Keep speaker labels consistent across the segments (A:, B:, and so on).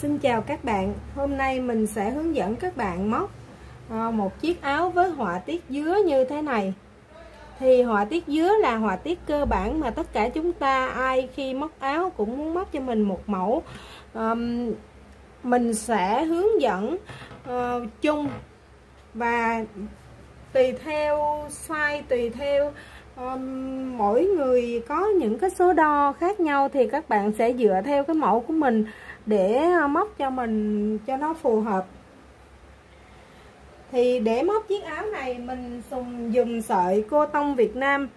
A: Xin chào các bạn, hôm nay mình sẽ hướng dẫn các bạn móc một chiếc áo với họa tiết dứa như thế này. Thì họa tiết dứa là họa tiết cơ bản mà tất cả chúng ta ai khi móc áo cũng muốn móc cho mình một mẫu. Mình sẽ hướng dẫn chung và tùy theo size, tùy theo mỗi người có những cái số đo khác nhau thì các bạn sẽ dựa theo cái mẫu của mình để móc cho mình cho nó phù hợp. Thì để móc chiếc áo này mình dùng sợi cô tông Việt Nam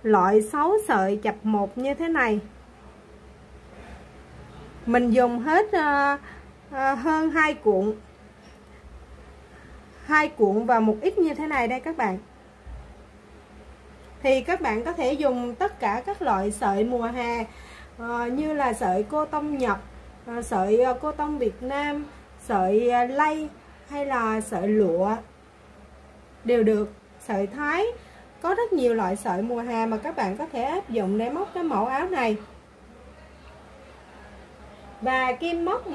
A: loại 6 sợi chập 1 như thế này. Mình dùng hết hơn 2 cuộn và một ít như thế này đây các bạn. Thì các bạn có thể dùng tất cả các loại sợi mùa hè như là sợi cô tông Nhật, sợi cô tông Việt Nam, sợi lay hay là sợi lụa đều được, sợi Thái. Có rất nhiều loại sợi mùa hè mà các bạn có thể áp dụng để móc cái mẫu áo này. Và kim móc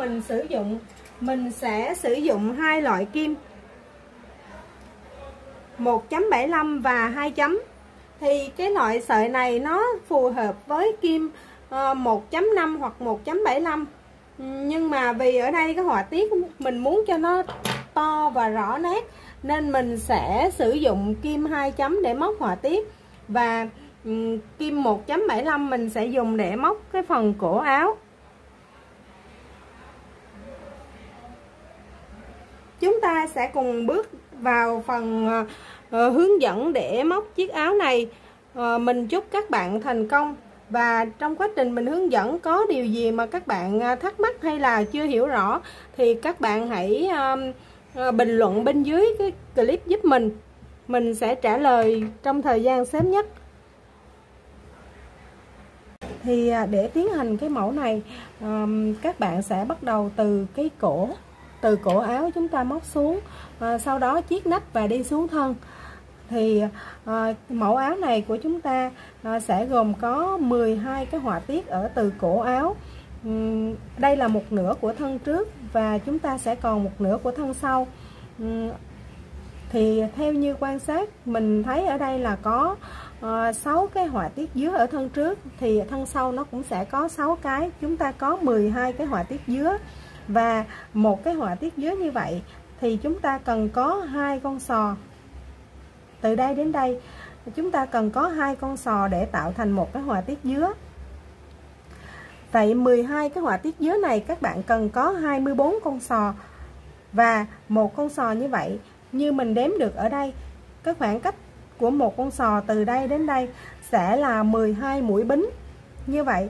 A: mình sẽ sử dụng hai loại kim 1.75 và 2 chấm. Thì cái loại sợi này nó phù hợp với kim 1.5 hoặc 1.75. Nhưng mà vì ở đây cái họa tiết mình muốn cho nó to và rõ nét nên mình sẽ sử dụng kim 2 chấm để móc họa tiết. Và kim 1.75 mình sẽ dùng để móc cái phần cổ áo. Chúng ta sẽ cùng bước vào phần hướng dẫn để móc chiếc áo này. Mình chúc các bạn thành công. Và trong quá trình mình hướng dẫn có điều gì mà các bạn thắc mắc hay là chưa hiểu rõ thì các bạn hãy bình luận bên dưới cái clip giúp mình. Mình sẽ trả lời trong thời gian sớm nhất. Thì để tiến hành cái mẫu này, các bạn sẽ bắt đầu từ cái cổ. Từ cổ áo chúng ta móc xuống, sau đó chiết nách và đi xuống thân. Thì mẫu áo này của chúng ta sẽ gồm có 12 cái họa tiết ở từ cổ áo. Đây là một nửa của thân trước và chúng ta sẽ còn một nửa của thân sau. Thì theo như quan sát mình thấy ở đây là có 6 cái họa tiết dứa ở thân trước, thì thân sau nó cũng sẽ có 6 cái. Chúng ta có 12 cái họa tiết dứa. Và một cái họa tiết dứa như vậy thì chúng ta cần có 2 con sò. Từ đây đến đây chúng ta cần có 2 con sò để tạo thành một cái họa tiết dứa. Vậy 12 cái họa tiết dứa này các bạn cần có 24 con sò. Và một con sò như vậy, như mình đếm được ở đây, cái khoảng cách của một con sò từ đây đến đây sẽ là 12 mũi bính. Như vậy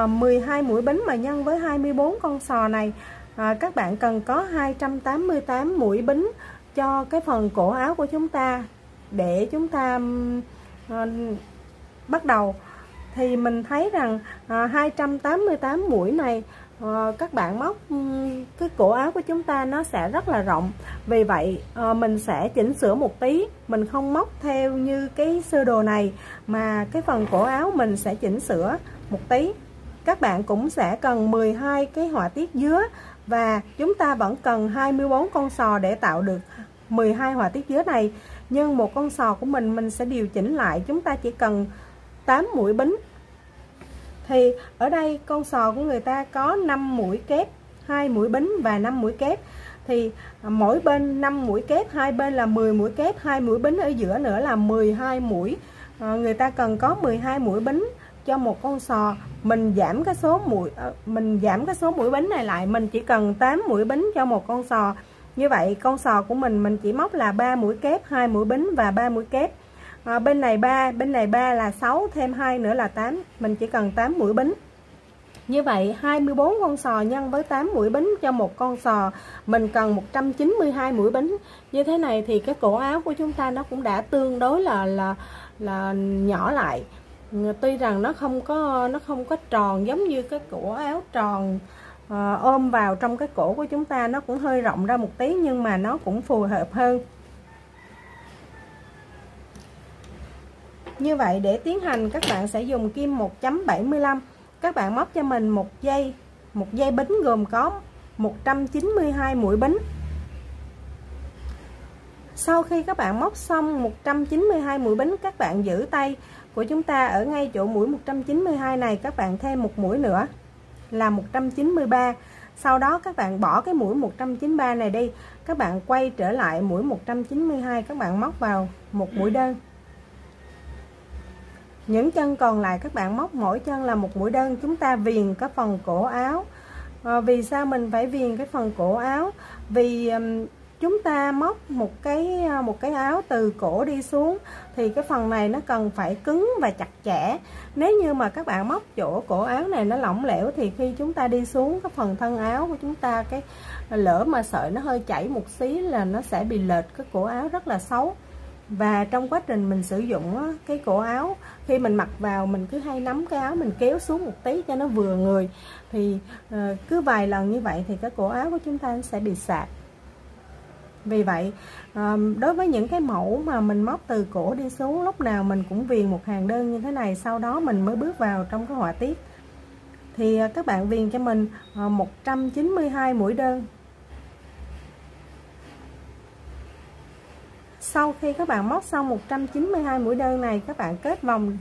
A: 12 mũi bính mà nhân với 24 con sò này, các bạn cần có 288 mũi bính cho cái phần cổ áo của chúng ta để chúng ta bắt đầu. Thì mình thấy rằng 288 mũi này các bạn móc cái cổ áo của chúng ta nó sẽ rất là rộng. Vì vậy mình sẽ chỉnh sửa một tí, mình không móc theo như cái sơ đồ này mà cái phần cổ áo mình sẽ chỉnh sửa một tí. Các bạn cũng sẽ cần 12 cái họa tiết dứa và chúng ta vẫn cần 24 con sò để tạo được 12 họa tiết dứa này. Nhưng một con sò của mình sẽ điều chỉnh lại, chúng ta chỉ cần 8 mũi bính. Thì ở đây con sò của người ta có 5 mũi kép, 2 mũi bính và 5 mũi kép. Thì mỗi bên 5 mũi kép, hai bên là 10 mũi kép, 2 mũi bính ở giữa nữa là 12 mũi. Người ta cần có 12 mũi bính cho một con sò. Mình giảm cái số mũi bính này lại, mình chỉ cần 8 mũi bính cho một con sò. Như vậy con sò của mình chỉ móc là 3 mũi kép, 2 mũi bính và 3 mũi kép. Bên này 3, bên này 3 là 6, thêm 2 nữa là 8. Mình chỉ cần 8 mũi bính. Như vậy 24 con sò nhân với 8 mũi bính cho một con sò, mình cần 192 mũi bính. Như thế này thì cái cổ áo của chúng ta nó cũng đã tương đối là nhỏ lại. Tuy rằng nó không có tròn giống như cái cổ áo tròn ôm vào trong cái cổ của chúng ta, nó cũng hơi rộng ra một tí nhưng mà nó cũng phù hợp hơn. Như vậy để tiến hành các bạn sẽ dùng kim 1.75. Các bạn móc cho mình một dây bính gồm có 192 mũi bính. Sau khi các bạn móc xong 192 mũi bính, các bạn giữ tay của chúng ta ở ngay chỗ mũi 192 này, các bạn thêm một mũi nữa là 193. Sau đó các bạn bỏ cái mũi 193 này đi, các bạn quay trở lại mũi 192, các bạn móc vào một mũi đơn. Những chân còn lại các bạn móc mỗi chân là một mũi đơn. Chúng ta viền cái phần cổ áo. Vì sao mình phải viền cái phần cổ áo? Vì chúng ta móc một cái áo từ cổ đi xuống thì cái phần này nó cần phải cứng và chặt chẽ. Nếu như mà các bạn móc chỗ cổ áo này nó lỏng lẻo thì khi chúng ta đi xuống cái phần thân áo của chúng ta, cái lỡ mà sợi nó hơi chảy một xí là nó sẽ bị lệch cái cổ áo rất là xấu. Và trong quá trình mình sử dụng cái cổ áo, khi mình mặc vào mình cứ hay nắm cái áo mình kéo xuống một tí cho nó vừa người, thì cứ vài lần như vậy thì cái cổ áo của chúng ta sẽ bị sạc. Vì vậy đối với những cái mẫu mà mình móc từ cổ đi xuống, lúc nào mình cũng viền một hàng đơn như thế này, sau đó mình mới bước vào trong cái họa tiết. Thì các bạn viền cho mình 192 mũi đơn. Sau khi các bạn móc xong 192 mũi đơn này, các bạn kết vòng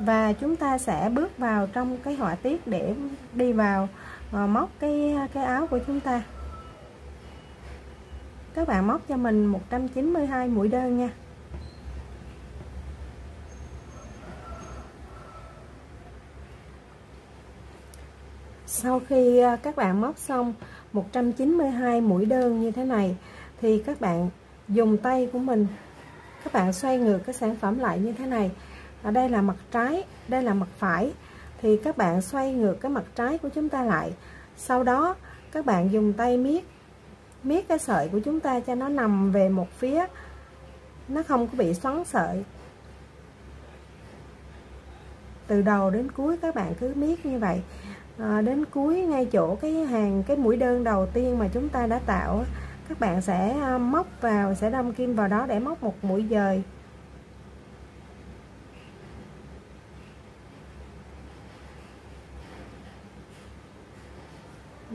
A: và chúng ta sẽ bước vào trong cái họa tiết để đi vào móc cái áo của chúng ta. Các bạn móc cho mình 192 mũi đơn nha. Sau khi các bạn móc xong 192 mũi đơn như thế này thì các bạn dùng tay của mình, các bạn xoay ngược cái sản phẩm lại như thế này. Ở đây là mặt trái, đây là mặt phải, thì các bạn xoay ngược cái mặt trái của chúng ta lại. Sau đó các bạn dùng tay miết cái sợi của chúng ta cho nó nằm về một phía, nó không có bị xoắn sợi. Từ đầu đến cuối các bạn cứ miết như vậy, đến cuối ngay chỗ cái mũi đơn đầu tiên mà chúng ta đã tạo, các bạn sẽ móc vào, sẽ đâm kim vào đó để móc một mũi dời.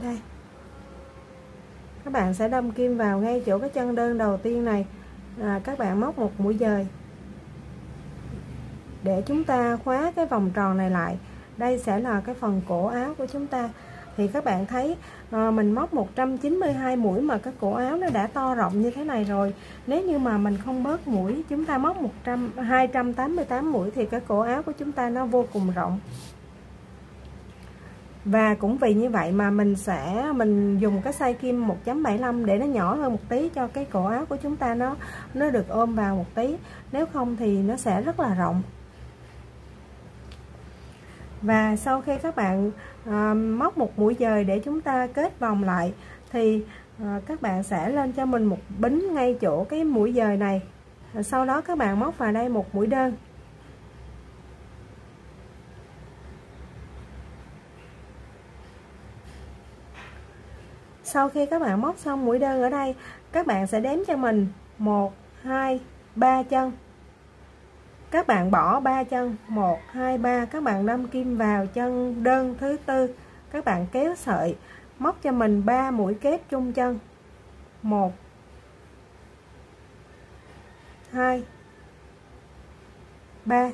A: Đây, các bạn sẽ đâm kim vào ngay chỗ cái chân đơn đầu tiên này, các bạn móc một mũi dời để chúng ta khóa cái vòng tròn này lại. Đây sẽ là cái phần cổ áo của chúng ta. Thì các bạn thấy mình móc 192 mũi mà cái cổ áo nó đã to rộng như thế này rồi. Nếu như mà mình không bớt mũi, chúng ta móc 288 mũi thì cái cổ áo của chúng ta nó vô cùng rộng. Và cũng vì như vậy mà mình dùng cái size kim 1.75 để nó nhỏ hơn một tí cho cái cổ áo của chúng ta nó được ôm vào một tí. Nếu không thì nó sẽ rất là rộng. Và sau khi các bạn móc một mũi dời để chúng ta kết vòng lại thì các bạn sẽ lên cho mình một bính ngay chỗ cái mũi dời này. Sau đó các bạn móc vào đây một mũi đơn. Sau khi các bạn móc xong mũi đơn ở đây, các bạn sẽ đếm cho mình 1, 2, 3 chân. Các bạn bỏ 3 chân, 1, 2, 3, các bạn đâm kim vào chân đơn thứ tư. Các bạn kéo sợi, móc cho mình 3 mũi kép chung chân. 1, 2, 3.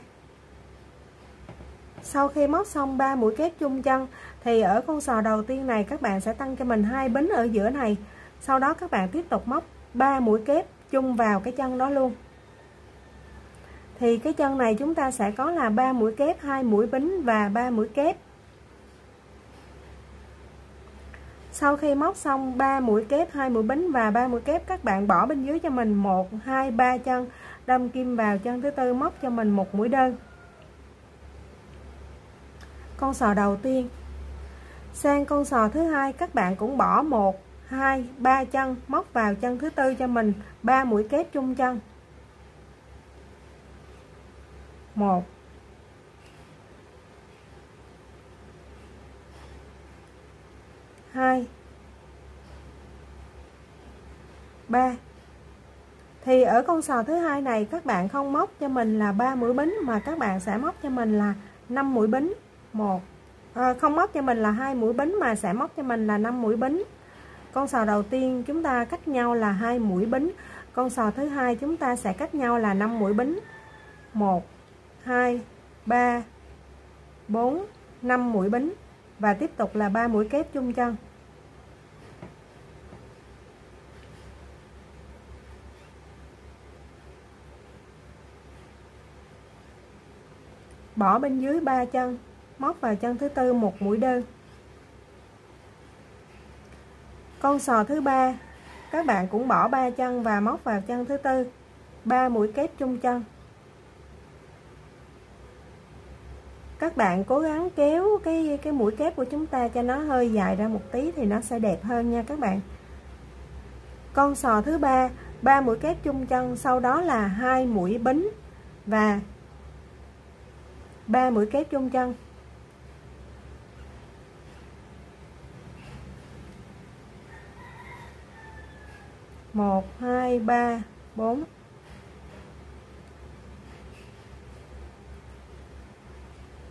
A: Sau khi móc xong 3 mũi kép chung chân thì ở con sò đầu tiên này các bạn sẽ tăng cho mình 2 bính ở giữa này. Sau đó các bạn tiếp tục móc 3 mũi kép chung vào cái chân đó luôn. Thì cái chân này chúng ta sẽ có là 3 mũi kép, 2 mũi bính và 3 mũi kép. Sau khi móc xong 3 mũi kép, 2 mũi bính và 3 mũi kép, các bạn bỏ bên dưới cho mình 1, 2, 3 chân, đâm kim vào chân thứ tư, móc cho mình một mũi đơn. Con sò đầu tiên. Sang con sò thứ hai, các bạn cũng bỏ 1, 2, 3 chân, móc vào chân thứ tư cho mình 3 mũi kép chung chân. 1, 2, 3. Thì ở con sò thứ hai này các bạn không móc cho mình là 3 mũi bính mà các bạn sẽ móc cho mình là 5 mũi bính. không móc cho mình là 2 mũi bính mà sẽ móc cho mình là 5 mũi bính. Con sò đầu tiên chúng ta cách nhau là 2 mũi bính, con sò thứ hai chúng ta sẽ cách nhau là 5 mũi bính. 1 2 3 4 5 mũi bính và tiếp tục là 3 mũi kép chung chân. Bỏ bên dưới 3 chân, móc vào chân thứ tư 1 mũi đơn. Con sò thứ ba các bạn cũng bỏ 3 chân và móc vào chân thứ tư 3 mũi kép chung chân. Các bạn cố gắng kéo cái mũi kép của chúng ta cho nó hơi dài ra một tí thì nó sẽ đẹp hơn nha các bạn. Con sò thứ ba 3 mũi kép chung chân, sau đó là 2 mũi bính và 3 mũi kép chung chân. Một, hai, ba, 4.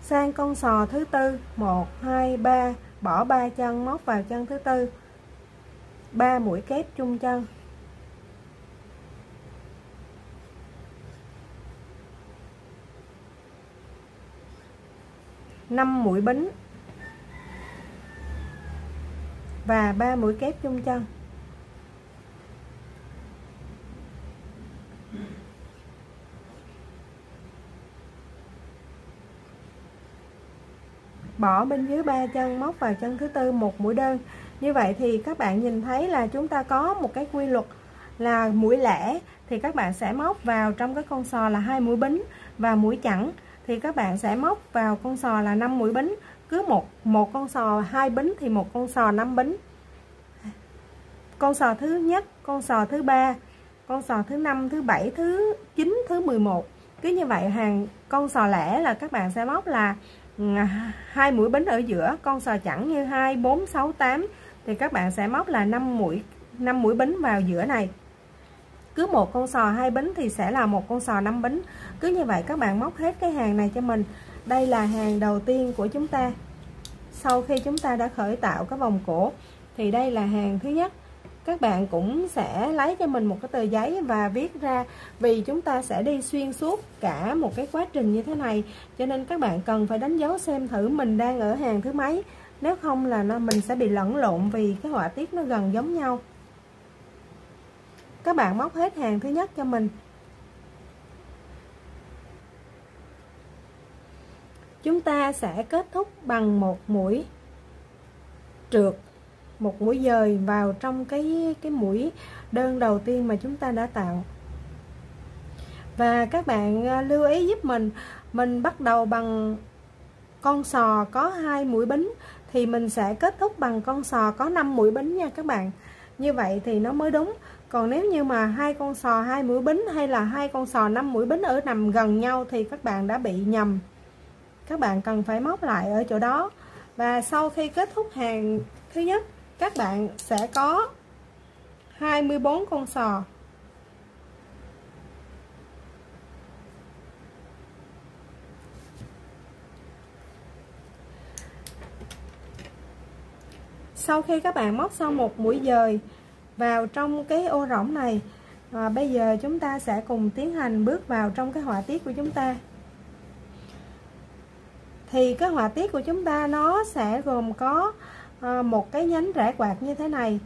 A: Sang con sò thứ tư 1 2 3, bỏ 3 chân móc vào chân thứ tư 3 mũi kép chung chân. Năm mũi bính và 3 mũi kép chung chân. Bỏ bên dưới 3 chân móc vào chân thứ tư 1 mũi đơn. Như vậy thì các bạn nhìn thấy là chúng ta có một cái quy luật là mũi lẻ thì các bạn sẽ móc vào trong cái con sò là 2 mũi bính, và mũi chẵn thì các bạn sẽ móc vào con sò là 5 mũi bính. Cứ một con sò 2 bính thì một con sò 5 bính. Con sò thứ nhất, con sò thứ ba, con sò thứ 5, thứ 7, thứ 9, thứ 11. Cứ như vậy hàng con sò lẻ là các bạn sẽ móc là 2 mũi bính ở giữa. Con sò chẵn như 2, 4, 6, 8 thì các bạn sẽ móc là 5 mũi bính vào giữa này. Cứ một con sò 2 bính thì sẽ là một con sò 5 bính. Cứ như vậy các bạn móc hết cái hàng này cho mình. Đây là hàng đầu tiên của chúng ta. Sau khi chúng ta đã khởi tạo cái vòng cổ thì đây là hàng thứ nhất. Các bạn cũng sẽ lấy cho mình một cái tờ giấy và viết ra, vì chúng ta sẽ đi xuyên suốt cả một cái quá trình như thế này, cho nên các bạn cần phải đánh dấu xem thử mình đang ở hàng thứ mấy, nếu không là mình sẽ bị lẫn lộn vì cái họa tiết nó gần giống nhau. Các bạn móc hết hàng thứ nhất cho mình. Chúng ta sẽ kết thúc bằng một mũi trượt, một mũi dời vào trong cái mũi đơn đầu tiên mà chúng ta đã tạo. Và các bạn lưu ý giúp mình bắt đầu bằng con sò có 2 mũi bính thì mình sẽ kết thúc bằng con sò có 5 mũi bính nha các bạn. Như vậy thì nó mới đúng. Còn nếu như mà 2 con sò 2 mũi bính hay là 2 con sò 5 mũi bính ở nằm gần nhau thì các bạn đã bị nhầm. Các bạn cần phải móc lại ở chỗ đó. Và sau khi kết thúc hàng thứ nhất, các bạn sẽ có 24 con sò. Sau khi các bạn móc xong một mũi dời vào trong cái ô rỗng này, bây giờ chúng ta sẽ cùng tiến hành bước vào trong cái họa tiết của chúng ta. Thì cái họa tiết của chúng ta nó sẽ gồm có một cái nhánh rẽ quạt như thế này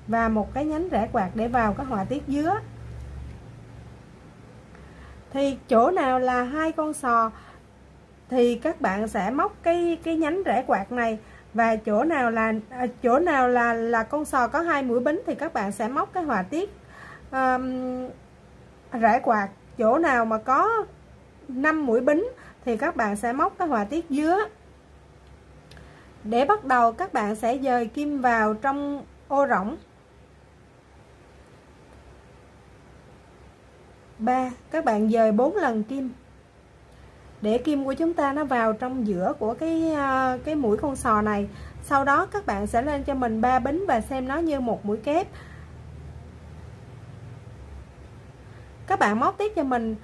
A: và một cái nhánh rẽ quạt để vào cái họa tiết dứa. Thì chỗ nào là 2 con sò thì các bạn sẽ móc cái nhánh rẽ quạt này, và chỗ nào là con sò có 2 mũi bính thì các bạn sẽ móc cái họa tiết rẽ quạt. Chỗ nào mà có 5 mũi bính thì các bạn sẽ móc cái họa tiết dứa. Để bắt đầu các bạn sẽ dời kim vào trong ô rỗng. 3, các bạn dời 4 lần kim để kim của chúng ta nó vào trong giữa của cái mũi con sò này. Sau đó các bạn sẽ lên cho mình 3 bính và xem nó như một mũi kép. Các bạn móc tiếp cho mình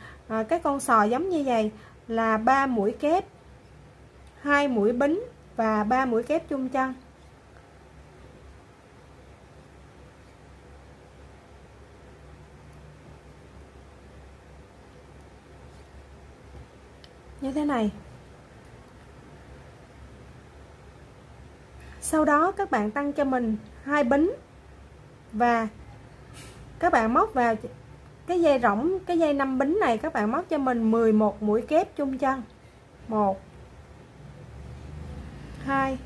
A: cái con sò giống như vậy là 3 mũi kép, 2 mũi bính và 3 mũi kép chung chân. Như thế này. Sau đó các bạn tăng cho mình 2 bính và các bạn móc vào cái dây rỗng, cái dây 5 bính này các bạn móc cho mình 11 mũi kép chung chân. 1 2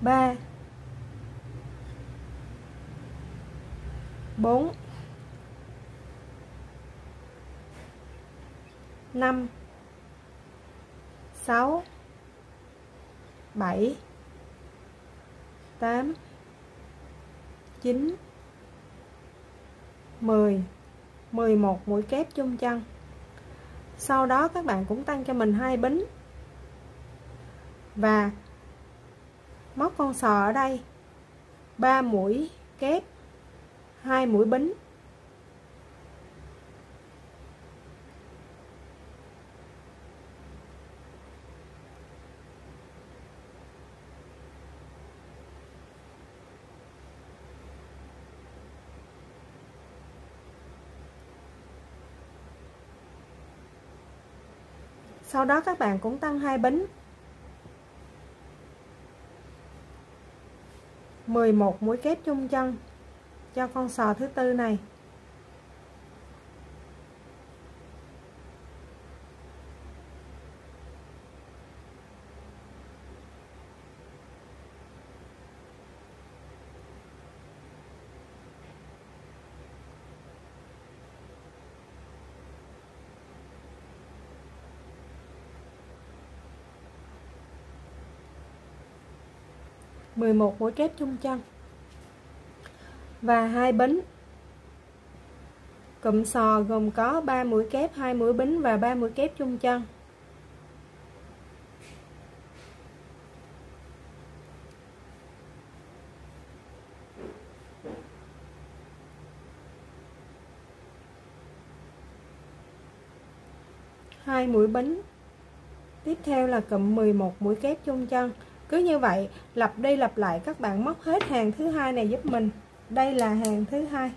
A: 3 4 5 6 7 8 9 10 11 mũi kép chung chân. Sau đó các bạn cũng tăng cho mình 2 bính và móc con sò ở đây 3 mũi kép, 2 mũi bính. Sau đó các bạn cũng tăng 2 bính, 11 mũi kép chung chân cho con sò thứ tư này. Mười một mũi kép chung chân và 2 bính. Cụm sò gồm có 3 mũi kép, 2 mũi bính và 3 mũi kép chung chân. Hai mũi bính. Tiếp theo là cụm 11 mũi kép chung chân. Cứ như vậy lặp đi lặp lại, các bạn móc hết hàng thứ hai này giúp mình. Đây là hàng thứ hai.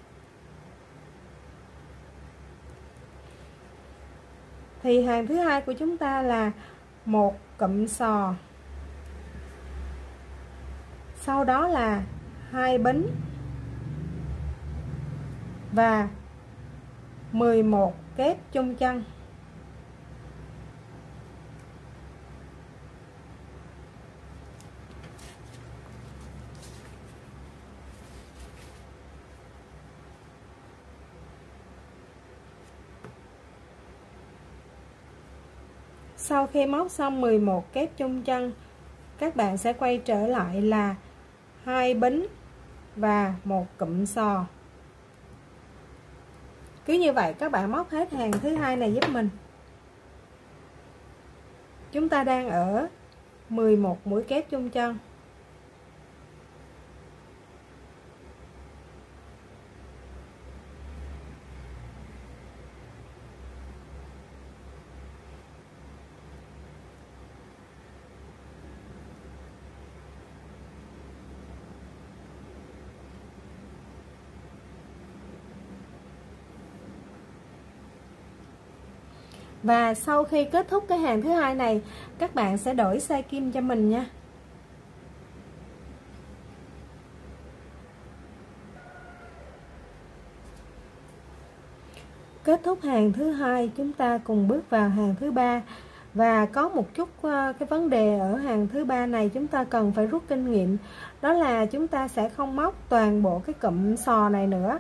A: Thì hàng thứ hai của chúng ta là một cụm sò, sau đó là 2 bính và 11 kép chung chân. Sau khi móc xong 11 kép chung chân, các bạn sẽ quay trở lại là 2 bính và một cụm sò. Cứ như vậy các bạn móc hết hàng thứ hai này giúp mình. Chúng ta đang ở 11 mũi kép chung chân. Và sau khi kết thúc cái hàng thứ hai này, các bạn sẽ đổi size kim cho mình nha. Kết thúc hàng thứ hai, chúng ta cùng bước vào hàng thứ ba. Và có một chút cái vấn đề ở hàng thứ ba này chúng ta cần phải rút kinh nghiệm. Đó là chúng ta sẽ không móc toàn bộ cái cụm sò này nữa.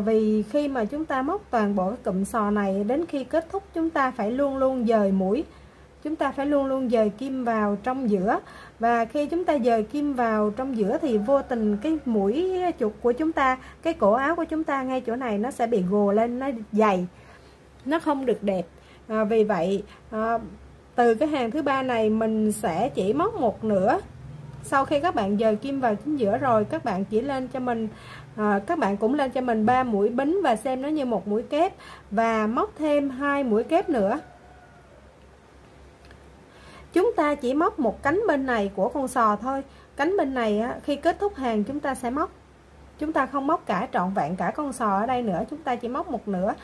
A: Vì khi mà chúng ta móc toàn bộ cái cụm sò này, đến khi kết thúc chúng ta phải luôn luôn dời mũi. Chúng ta phải luôn luôn dời kim vào trong giữa. Và khi chúng ta dời kim vào trong giữa thì vô tình cái mũi chuột của chúng ta, cái cổ áo của chúng ta ngay chỗ này nó sẽ bị gồ lên, nó dày, nó không được đẹp. Vì vậy từ cái hàng thứ ba này mình sẽ chỉ móc một nửa Sau khi các bạn dời kim vào chính giữa rồi, các bạn chỉ lên cho mình các bạn cũng lên cho mình 3 mũi bính và xem nó như một mũi kép, và móc thêm 2 mũi kép nữa. Chúng ta chỉ móc một cánh bên này của con sò thôi. Cánh bên này khi kết thúc hàng chúng ta sẽ móc, chúng ta không móc cả trọn vẹn cả con sò ở đây nữa, chúng ta chỉ móc một nửa.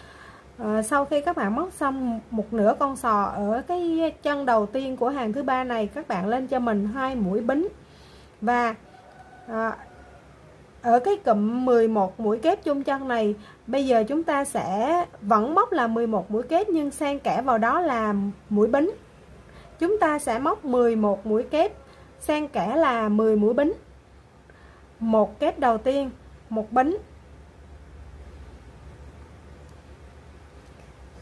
A: Sau khi các bạn móc xong một nửa con sò ở cái chân đầu tiên của hàng thứ ba này, các bạn lên cho mình 2 mũi bính, và ở cái cụm 11 mũi kép chung chân này, bây giờ chúng ta sẽ vẫn móc là 11 mũi kép nhưng xen kẽ vào đó là mũi bính. Chúng ta sẽ móc 11 mũi kép xen kẽ là 10 mũi bính. Một kép đầu tiên, một bính.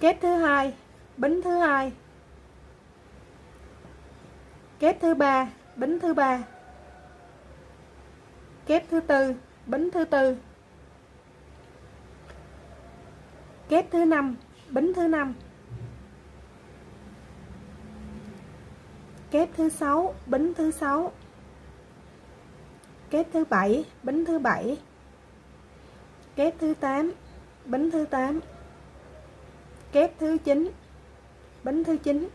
A: Kép thứ hai, bính thứ hai. Kép thứ ba, bính thứ ba. Kép thứ tư, bính thứ tư. Kép thứ năm, bính thứ năm. Kép thứ sáu, bính thứ sáu. Kép thứ bảy, bính thứ bảy. Kép thứ 8, bính thứ 8. Kép thứ 9, bính thứ 9.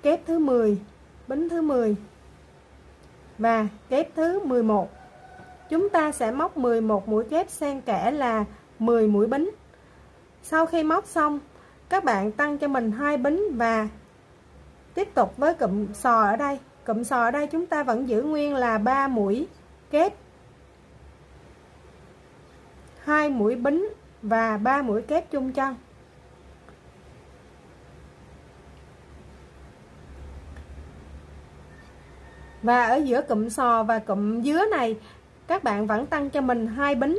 A: Kép thứ 10, bính thứ 10. Và kép thứ 11. Chúng ta sẽ móc 11 mũi kép xen kẽ là 10 mũi bính. Sau khi móc xong, các bạn tăng cho mình 2 bính và tiếp tục với cụm sò ở đây. Cụm sò ở đây chúng ta vẫn giữ nguyên là 3 mũi kép, 2 mũi bính và 3 mũi kép chung chân. Và ở giữa cụm sò và cụm dứa này, các bạn vẫn tăng cho mình 2 bính.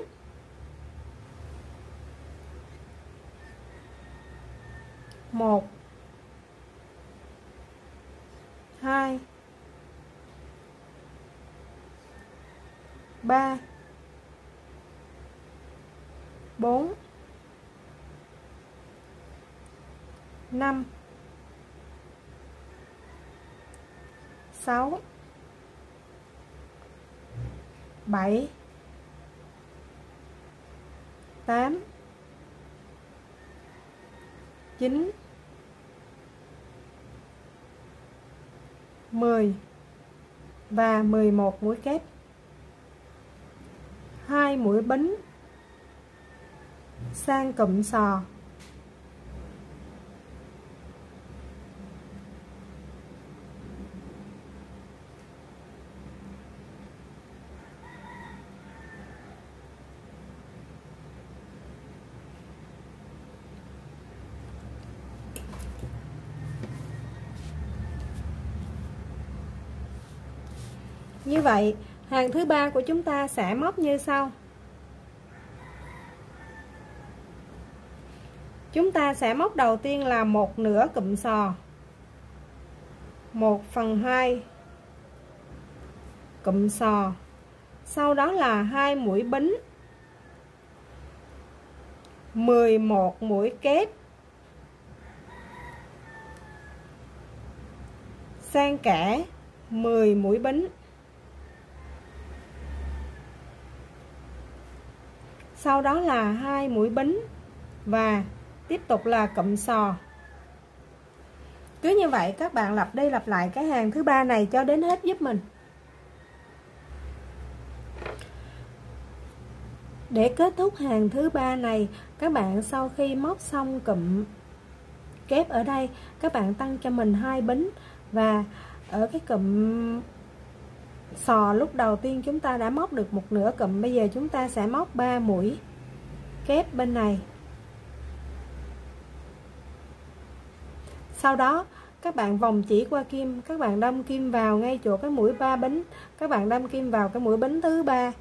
A: Một, 2, 3, 4, 5, 6, 7, 8, 9, 10 và 11 mũi kép, 2 mũi bính sang cụm sò. Như vậy, hàng thứ ba của chúng ta sẽ móc như sau. Chúng ta sẽ móc đầu tiên là một nửa cụm sò, 1/2 cụm sò, sau đó là 2 mũi bính, 11 mũi kép xen kẽ 10 mũi bính, sau đó là 2 mũi bính và tiếp tục là cụm sò. Cứ như vậy các bạn lặp đi lặp lại cái hàng thứ ba này cho đến hết giúp mình. Để kết thúc hàng thứ ba này, các bạn sau khi móc xong cụm kép ở đây, các bạn tăng cho mình 2 bính, và ở cái cụm sò lúc đầu tiên chúng ta đã móc được một nửa cụm, bây giờ chúng ta sẽ móc 3 mũi kép bên này. Sau đó các bạn vòng chỉ qua kim, các bạn đâm kim vào ngay chỗ cái mũi 3 bính, các bạn đâm kim vào cái mũi bính thứ 3.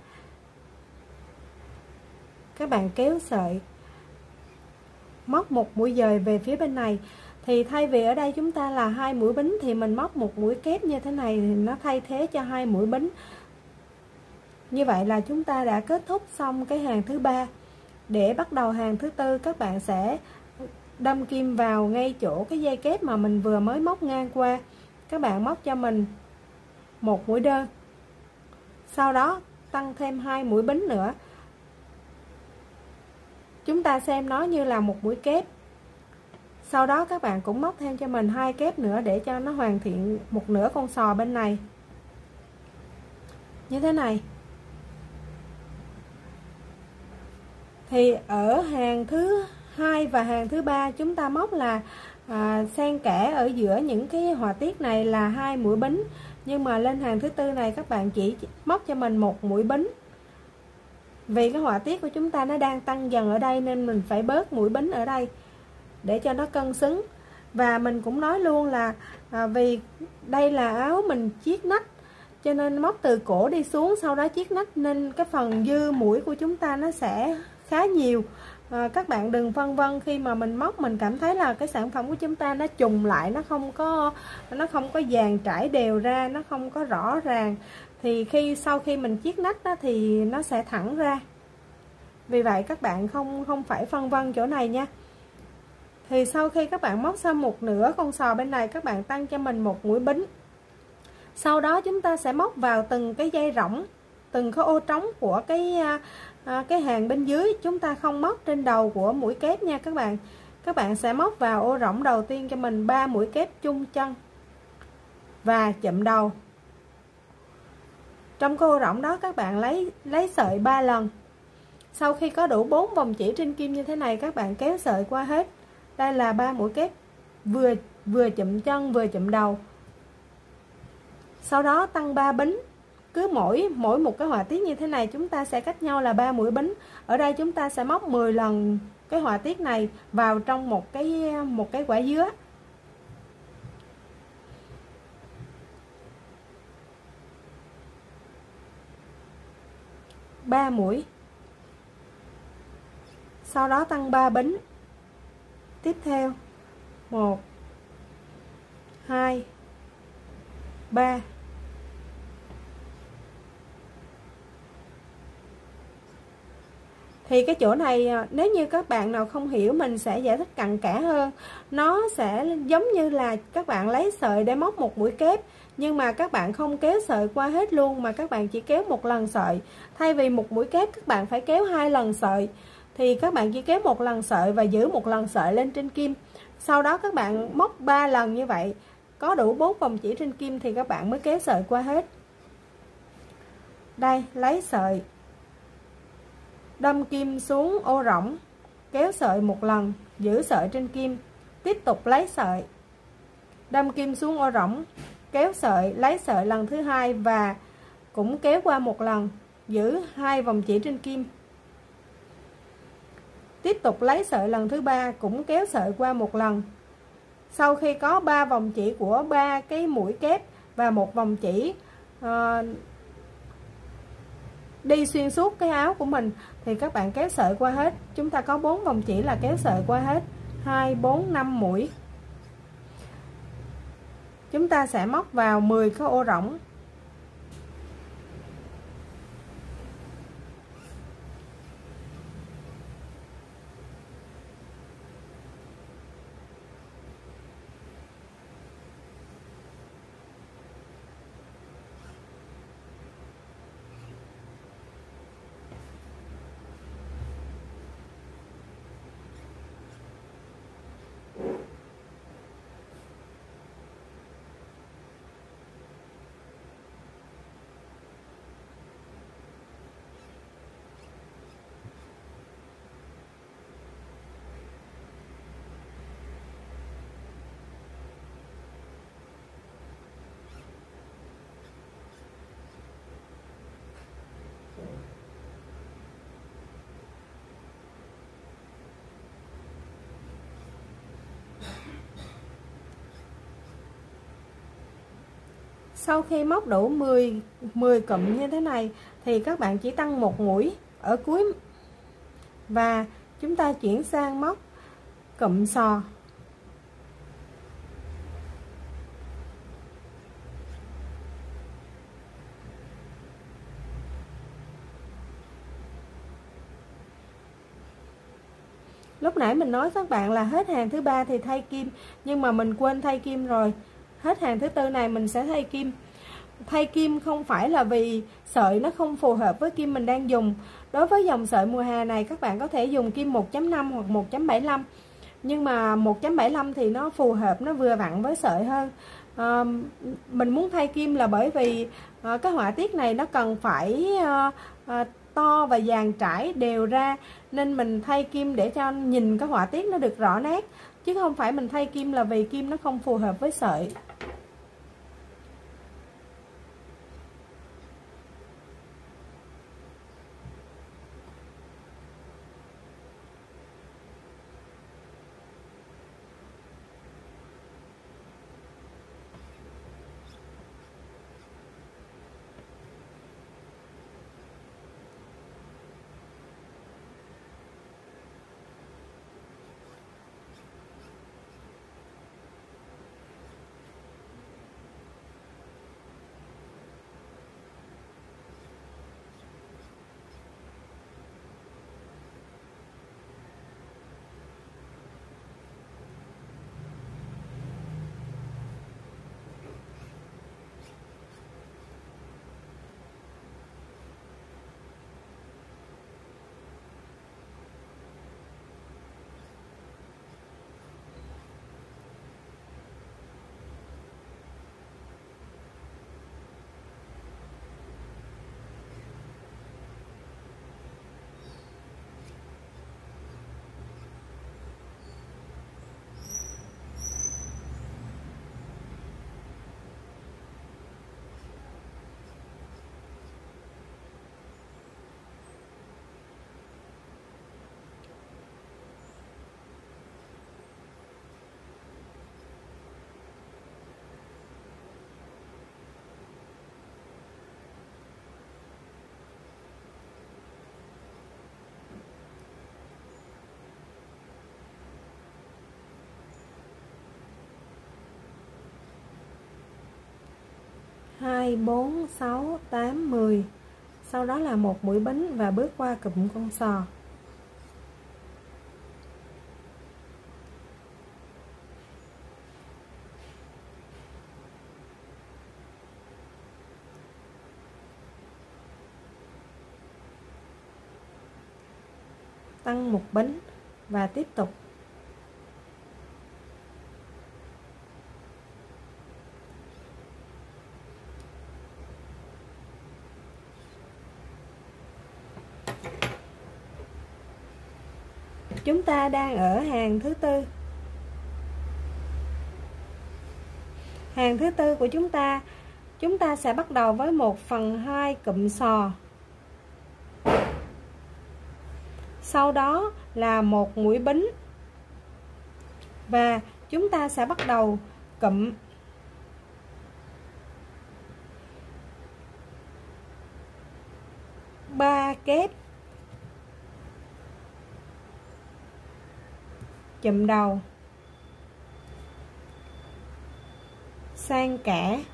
A: Các bạn kéo sợi, móc một mũi dời về phía bên này. Thì thay vì ở đây chúng ta là 2 mũi bính thì mình móc một mũi kép như thế này thì nó thay thế cho 2 mũi bính. Như vậy là chúng ta đã kết thúc xong cái hàng thứ ba. Để bắt đầu hàng thứ tư, các bạn sẽ đâm kim vào ngay chỗ cái dây kép mà mình vừa mới móc ngang qua. Các bạn móc cho mình một mũi đơn, sau đó tăng thêm 2 mũi bính nữa. Chúng ta xem nó như là một mũi kép. Sau đó các bạn cũng móc thêm cho mình 2 kép nữa để cho nó hoàn thiện một nửa con sò bên này. Như thế này. Thì ở hàng thứ 2 và hàng thứ 3 chúng ta móc là xen kẽ ở giữa những cái họa tiết này là 2 mũi bính, nhưng mà lên hàng thứ 4 này các bạn chỉ móc cho mình một mũi bính. Vì cái họa tiết của chúng ta nó đang tăng dần ở đây nên mình phải bớt mũi bính ở đây để cho nó cân xứng. Và mình cũng nói luôn là vì đây là áo mình chiết nách, cho nên móc từ cổ đi xuống sau đó chiết nách, nên cái phần dư mũi của chúng ta nó sẽ khá nhiều. Các bạn đừng phân vân khi mà mình móc mình cảm thấy là cái sản phẩm của chúng ta nó trùng lại, nó không có dàn trải đều ra, nó không có rõ ràng, thì sau khi mình chiết nách đó thì nó sẽ thẳng ra. Vì vậy các bạn không phải phân vân chỗ này nha. Thì sau khi các bạn móc xong một nửa con sò bên này, các bạn tăng cho mình một mũi bính. Sau đó chúng ta sẽ móc vào từng cái dây rỗng, từng cái ô trống của cái hàng bên dưới. Chúng ta không móc trên đầu của mũi kép nha các bạn. Các bạn sẽ móc vào ô rỗng đầu tiên cho mình 3 mũi kép chung chân và chụm đầu. Trong cái ô rỗng đó các bạn lấy sợi 3 lần. Sau khi có đủ 4 vòng chỉ trên kim như thế này, các bạn kéo sợi qua hết. Đây là 3 mũi kép vừa chụm chân vừa chụm đầu. Sau đó tăng 3 bính. Cứ mỗi một cái họa tiết như thế này chúng ta sẽ cách nhau là 3 mũi bính. Ở đây chúng ta sẽ móc 10 lần cái họa tiết này vào trong một cái quả dứa. Ba mũi. Sau đó tăng 3 bính. Tiếp theo 1 2 3. Thì cái chỗ này nếu như các bạn nào không hiểu mình sẽ giải thích cặn kẽ hơn. Nó sẽ giống như là các bạn lấy sợi để móc một mũi kép, nhưng mà các bạn không kéo sợi qua hết luôn mà các bạn chỉ kéo một lần sợi. Thay vì một mũi kép các bạn phải kéo 2 lần sợi, thì các bạn chỉ kéo một lần sợi và giữ một lần sợi lên trên kim. Sau đó các bạn móc 3 lần như vậy, có đủ 4 vòng chỉ trên kim thì các bạn mới kéo sợi qua hết. Đây, lấy sợi, đâm kim xuống ô rỗng, kéo sợi một lần, giữ sợi trên kim, tiếp tục lấy sợi, đâm kim xuống ô rỗng, kéo sợi, lấy sợi lần thứ 2 và cũng kéo qua một lần, giữ 2 vòng chỉ trên kim. Tiếp tục lấy sợi lần thứ 3, cũng kéo sợi qua một lần. Sau khi có 3 vòng chỉ của 3 cái mũi kép và một vòng chỉ đi xuyên suốt cái áo của mình thì các bạn kéo sợi qua hết. Chúng ta có 4 vòng chỉ là kéo sợi qua hết. 2, 4, 5 mũi. Chúng ta sẽ móc vào 10 cái ô rỗng. Sau khi móc đủ 10 cụm như thế này thì các bạn chỉ tăng một mũi ở cuối và chúng ta chuyển sang móc cụm sò. Lúc nãy mình nói các bạn là hết hàng thứ 3 thì thay kim, nhưng mà mình quên thay kim rồi. Hết hàng thứ 4 này mình sẽ thay kim. thay kim không phải là vì sợi nó không phù hợp với kim mình đang dùng. Đối với dòng sợi mùa hè này các bạn có thể dùng kim 1.5 hoặc 1.75, nhưng mà 1.75 thì nó phù hợp, nó vừa vặn với sợi hơn. Mình muốn thay kim là bởi vì cái họa tiết này nó cần phải to và dàn trải đều ra, nên mình thay kim để cho nhìn cái họa tiết nó được rõ nét, chứ không phải mình thay kim là vì kim nó không phù hợp với sợi. Hai, 4, 6, 8, 10. Sau đó là một mũi bính và bước qua cụm con sò. Tăng một bính và tiếp tục. Chúng ta đang ở hàng thứ tư. Hàng thứ tư của chúng ta sẽ bắt đầu với 1/2 cụm sò. Sau đó là một mũi bính và chúng ta sẽ bắt đầu cụm 3 kép chùm đầu sang kẽ,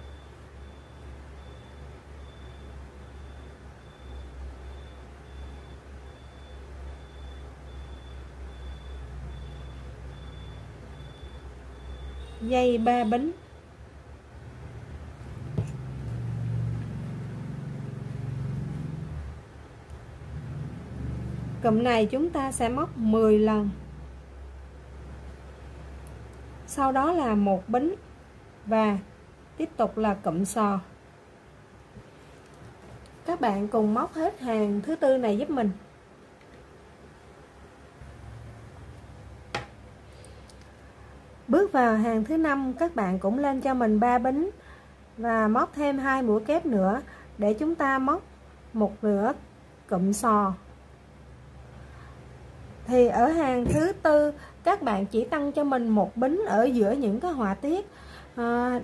A: dây 3 bính. Cụm này chúng ta sẽ móc 10 lần. Sau đó là một bính và tiếp tục là cụm sò. Các bạn cùng móc hết hàng thứ tư này giúp mình. Bước vào hàng thứ năm, các bạn cũng lên cho mình 3 bính và móc thêm 2 mũi kép nữa để chúng ta móc một nửa cụm sò. Thì ở hàng thứ tư các bạn chỉ tăng cho mình một bính ở giữa những cái họa tiết.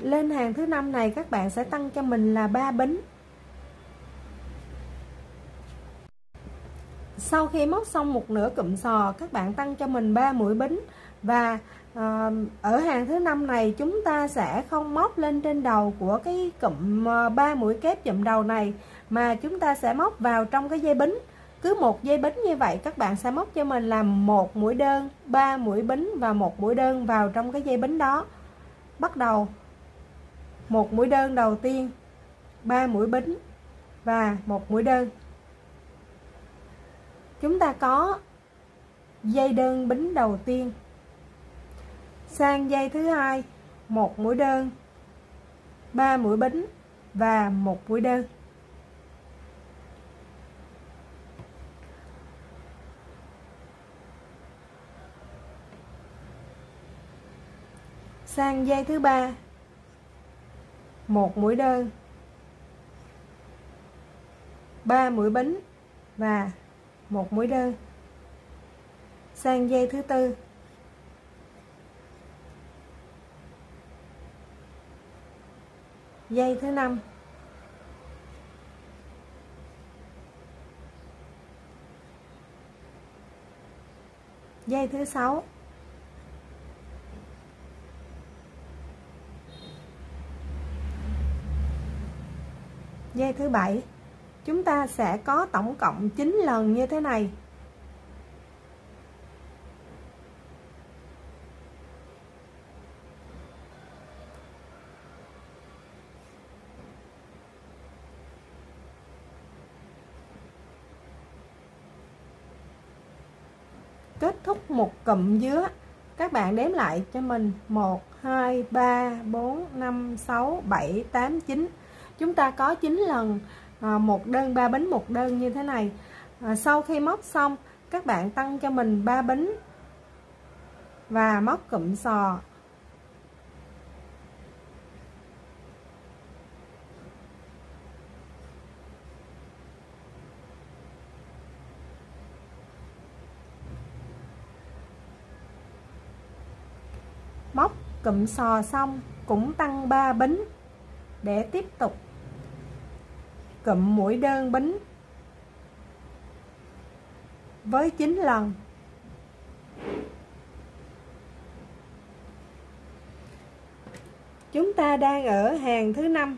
A: Lên hàng thứ năm này các bạn sẽ tăng cho mình là 3 bính. Sau khi móc xong một nửa cụm sò, các bạn tăng cho mình 3 mũi bính. Và ở hàng thứ năm này chúng ta sẽ không móc lên trên đầu của cái cụm 3 mũi kép chụm đầu này, mà chúng ta sẽ móc vào trong cái dây bính. Cứ một dây bính như vậy các bạn sẽ móc cho mình làm một mũi đơn, 3 mũi bính và một mũi đơn vào trong cái dây bính đó. Bắt đầu một mũi đơn đầu tiên 3 mũi bính và 1 mũi đơn. Chúng ta có dây đơn bính đầu tiên. Sang dây thứ hai, 1 mũi đơn, 3 mũi bính và 1 mũi đơn. Sang dây thứ ba, 1 mũi đơn, 3 mũi bính và 1 mũi đơn. Sang dây thứ tư, dây thứ năm, dây thứ sáu, dây thứ bảy. Chúng ta sẽ có tổng cộng 9 lần như thế này. Kết thúc một cụm dứa, các bạn đếm lại cho mình 1, 2, 3, 4, 5, 6, 7, 8, 9. Chúng ta có 9 lần một đơn 3 bính 1 đơn như thế này. Sau khi móc xong, các bạn tăng cho mình 3 bính và móc cụm sò. Móc cụm sò xong cũng tăng 3 bính để tiếp tục cụm mũi đơn bính với 9 lần. Chúng ta đang ở hàng thứ 5.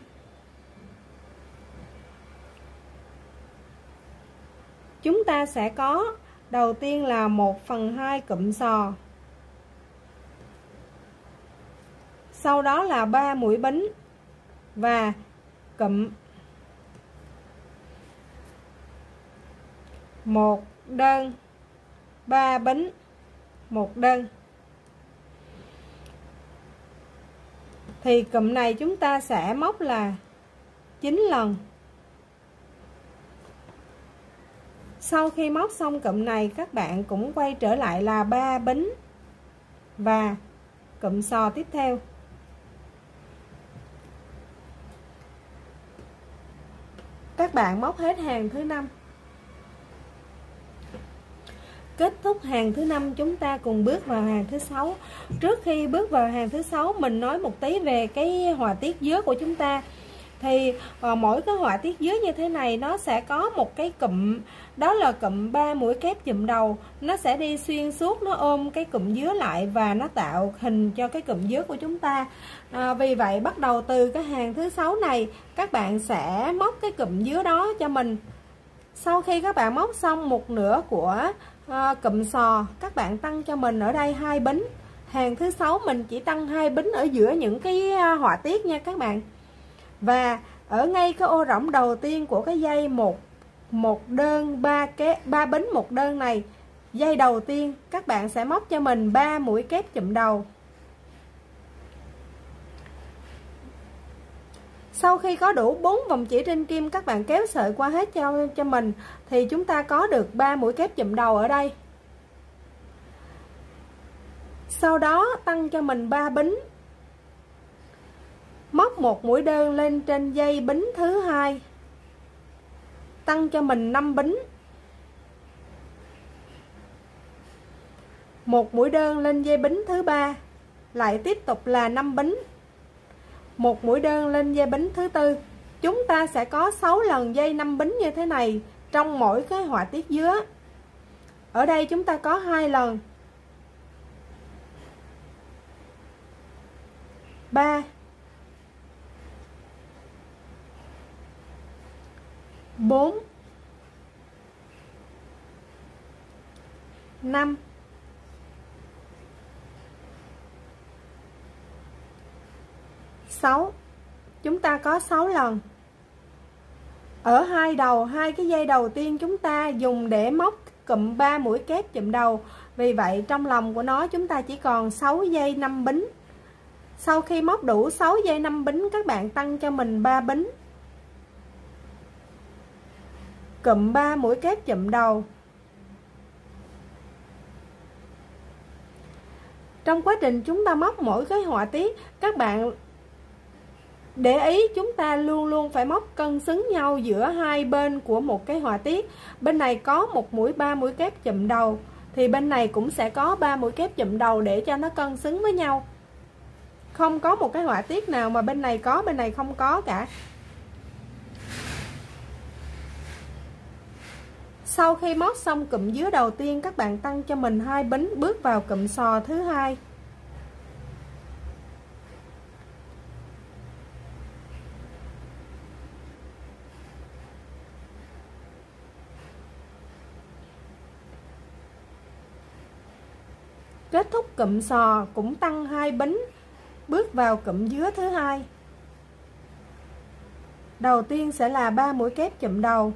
A: Chúng ta sẽ có đầu tiên là 1/2 cụm sò, sau đó là 3 mũi bính và cụm 1 đơn, 3 bính, 1 đơn. Thì cụm này chúng ta sẽ móc là 9 lần. Sau khi móc xong cụm này, các bạn cũng quay trở lại là 3 bính và cụm sò tiếp theo. Các bạn móc hết hàng thứ 5. Kết thúc hàng thứ 5, chúng ta cùng bước vào hàng thứ 6. Trước khi bước vào hàng thứ 6, mình nói một tí về cái họa tiết dứa của chúng ta. Thì mỗi cái họa tiết dứa như thế này nó sẽ có một cái cụm, đó là cụm 3 mũi kép chùm đầu. Nó sẽ đi xuyên suốt, nó ôm cái cụm dứa lại và nó tạo hình cho cái cụm dứa của chúng ta. Vì vậy bắt đầu từ cái hàng thứ 6 này, các bạn sẽ móc cái cụm dứa đó cho mình. Sau khi các bạn móc xong một nửa của cụm sò, các bạn tăng cho mình ở đây 2 bính. Hàng thứ 6 mình chỉ tăng 2 bính ở giữa những cái họa tiết nha các bạn. Và ở ngay cái ô rỗng đầu tiên của cái dây một đơn 3 bính 1 đơn này, dây đầu tiên các bạn sẽ móc cho mình 3 mũi kép chùm đầu. Sau khi có đủ 4 vòng chỉ trên kim, các bạn kéo sợi qua hết cho mình thì chúng ta có được 3 mũi kép chùm đầu ở đây. Sau đó tăng cho mình 3 bính, móc một mũi đơn lên trên dây bính thứ hai, tăng cho mình 5 bính, một mũi đơn lên dây bính thứ ba, lại tiếp tục là 5 bính, một mũi đơn lên dây bính thứ tư. Chúng ta sẽ có 6 lần dây 5 bính như thế này trong mỗi cái họa tiết dứa. Ở đây chúng ta có 2 lần, 3, 4, 5, 6. Chúng ta có 6 lần. Ở hai đầu, hai cái dây đầu tiên chúng ta dùng để móc cụm 3 mũi kép chụm đầu. Vì vậy trong lòng của nó chúng ta chỉ còn 6 dây 5 bính. Sau khi móc đủ 6 dây 5 bính, các bạn tăng cho mình 3 bính. Cụm 3 mũi kép chụm đầu. Trong quá trình chúng ta móc mỗi cái họa tiết, các bạn để ý chúng ta luôn luôn phải móc cân xứng nhau giữa hai bên của một cái họa tiết. Bên này có một mũi 3 mũi kép chụm đầu thì bên này cũng sẽ có 3 mũi kép chụm đầu để cho nó cân xứng với nhau. Không có một cái họa tiết nào mà bên này có bên này không có cả. Sau khi móc xong cụm dứa đầu tiên, các bạn tăng cho mình 2 bính, bước vào cụm sò thứ hai. Kết thúc cụm sò cũng tăng 2 bính, bước vào cụm dứa thứ hai. Đầu tiên sẽ là 3 mũi kép chụm đầu.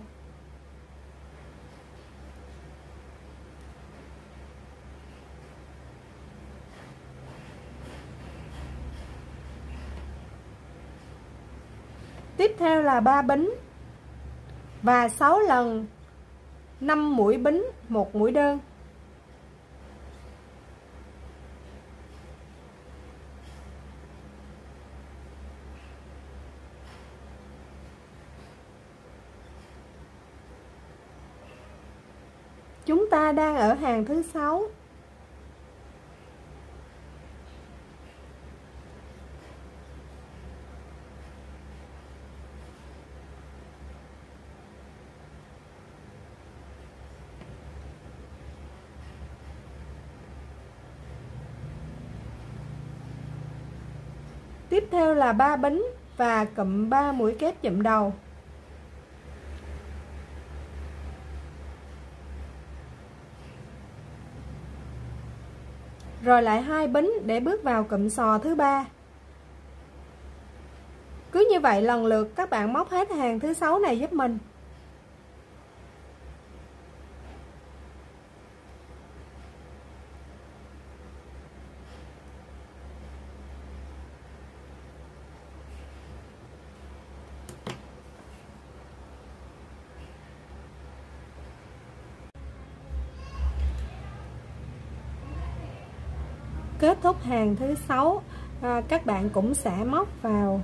A: Tiếp theo là 3 bính và 6 lần 5 mũi bính, 1 mũi đơn. Chúng ta đang ở hàng thứ 6. Tiếp theo là 3 bính và cụm 3 mũi kép chụm đầu. Rồi lại 2 bính để bước vào cụm sò thứ ba. Cứ như vậy lần lượt các bạn móc hết hàng thứ 6 này giúp mình. Kết thúc hàng thứ 6, các bạn cũng sẽ móc vào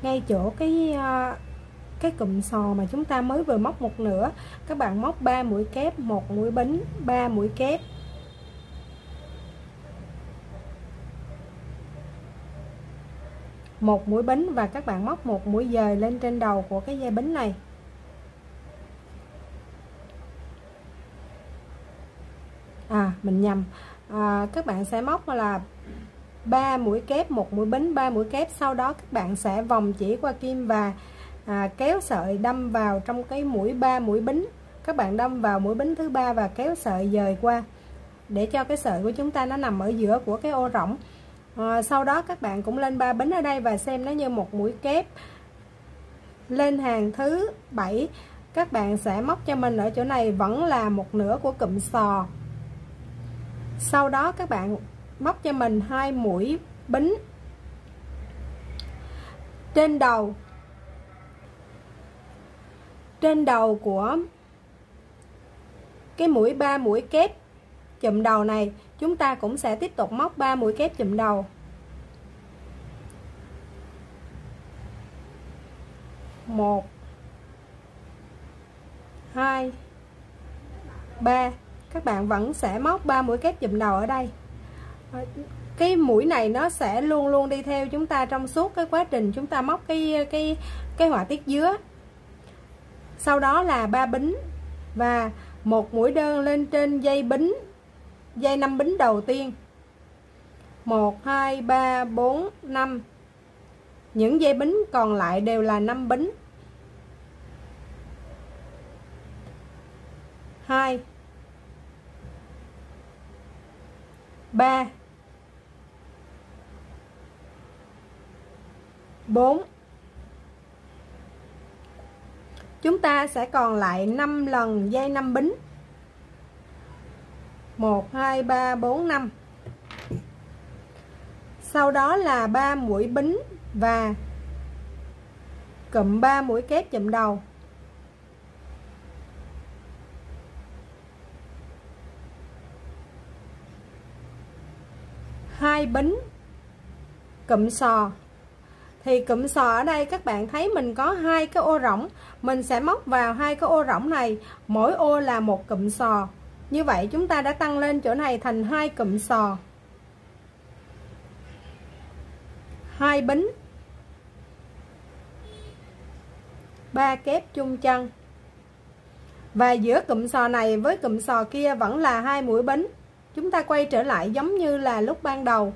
A: ngay chỗ cái cụm sò mà chúng ta mới vừa móc một nửa. Các bạn móc 3 mũi kép, 1 mũi bính, 3 mũi kép. Một mũi bính và các bạn móc một mũi dời lên trên đầu của cái dây bính này. Mình nhầm. Các bạn sẽ móc là 3 mũi kép, 1 mũi bính, 3 mũi kép. Sau đó các bạn sẽ vòng chỉ qua kim và kéo sợi đâm vào trong cái mũi 3 mũi bính. Các bạn đâm vào mũi bính thứ 3 và kéo sợi dời qua để cho cái sợi của chúng ta nó nằm ở giữa của cái ô rỗng. Sau đó các bạn cũng lên 3 bính ở đây và xem nó như một mũi kép. Lên hàng thứ 7, các bạn sẽ móc cho mình ở chỗ này vẫn là một nửa của cụm sò. Sau đó các bạn móc cho mình 2 mũi bính trên đầu của cái mũi 3 mũi kép chụm đầu này. Chúng ta cũng sẽ tiếp tục móc 3 mũi kép chụm đầu. 1 2 3. Các bạn vẫn sẽ móc 3 mũi kép chụm đầu ở đây. Cái mũi này nó sẽ luôn luôn đi theo chúng ta trong suốt cái quá trình chúng ta móc cái họa tiết dứa. Sau đó là 3 bính và một mũi đơn lên trên dây bính, dây 5 bính đầu tiên. 1 2 3 4 5. Những dây bính còn lại đều là 5 bính. 2 3 4 chúng ta sẽ còn lại 5 lần dây 5 bính. 1 2 3 4 5. Sau đó là 3 mũi bính và cụm 3 mũi kép chụm đầu. Hai bính cụm sò. Thì cụm sò ở đây các bạn thấy mình có hai cái ô rỗng, mình sẽ móc vào hai cái ô rỗng này, mỗi ô là một cụm sò. Như vậy chúng ta đã tăng lên chỗ này thành hai cụm sò. Hai bính, 3 kép chung chân. Và giữa cụm sò này với cụm sò kia vẫn là hai mũi bính. Chúng ta quay trở lại giống như là lúc ban đầu.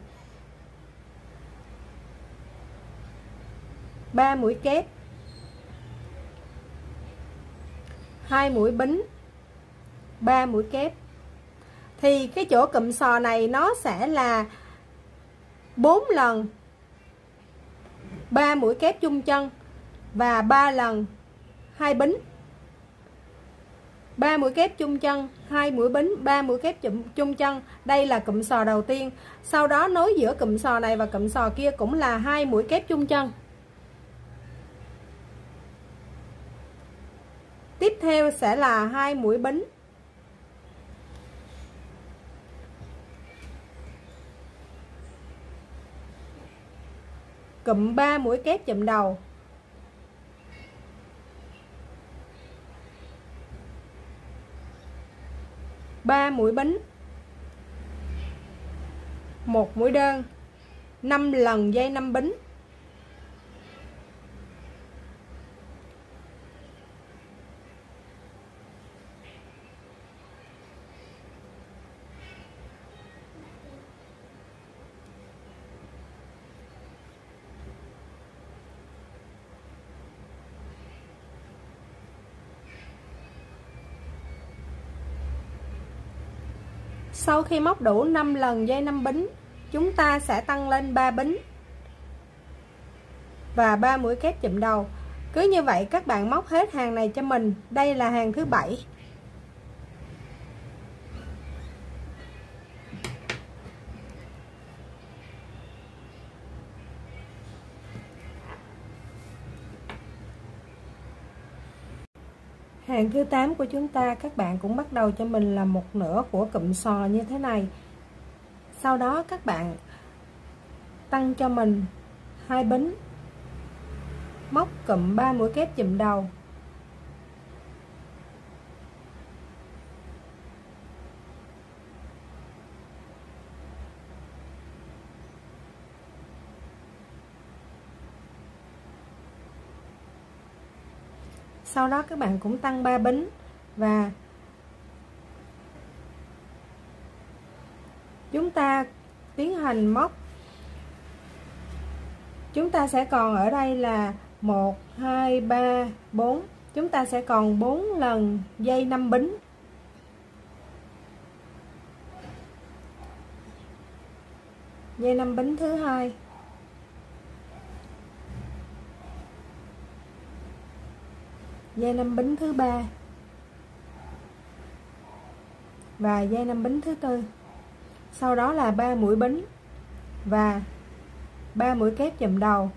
A: 3 mũi kép, 2 mũi bính, 3 mũi kép. Thì cái chỗ cụm sò này nó sẽ là 4 lần 3 mũi kép chung chân và 3 lần 2 bính. 3 mũi kép chung chân, 2 mũi bính, 3 mũi kép chung chân. Đây là cụm sò đầu tiên. Sau đó nối giữa cụm sò này và cụm sò kia cũng là 2 mũi kép chung chân. Tiếp theo sẽ là 2 mũi bính. Cụm 3 mũi kép chụm đầu. Ba mũi bính. Một mũi đơn. 5 lần dây 5 bính. Sau khi móc đủ 5 lần dây 5 bính, chúng ta sẽ tăng lên 3 bính và 3 mũi kép chụm đầu. Cứ như vậy các bạn móc hết hàng này cho mình. Đây là hàng thứ 7. Hàng thứ 8 của chúng ta, các bạn cũng bắt đầu cho mình là một nửa của cụm sò như thế này. Sau đó các bạn tăng cho mình 2 bính, móc cụm 3 mũi kép chụm đầu. Sau đó các bạn cũng tăng 3 bính và chúng ta tiến hành móc. Chúng ta sẽ còn ở đây là 1 2 3 4. Chúng ta sẽ còn 4 lần dây 5 bính. Dây 5 bính thứ 2. Dây 5 bính thứ 3 và dây 5 bính thứ 4. Sau đó là 3 mũi bính và 3 mũi kép chụm đầu.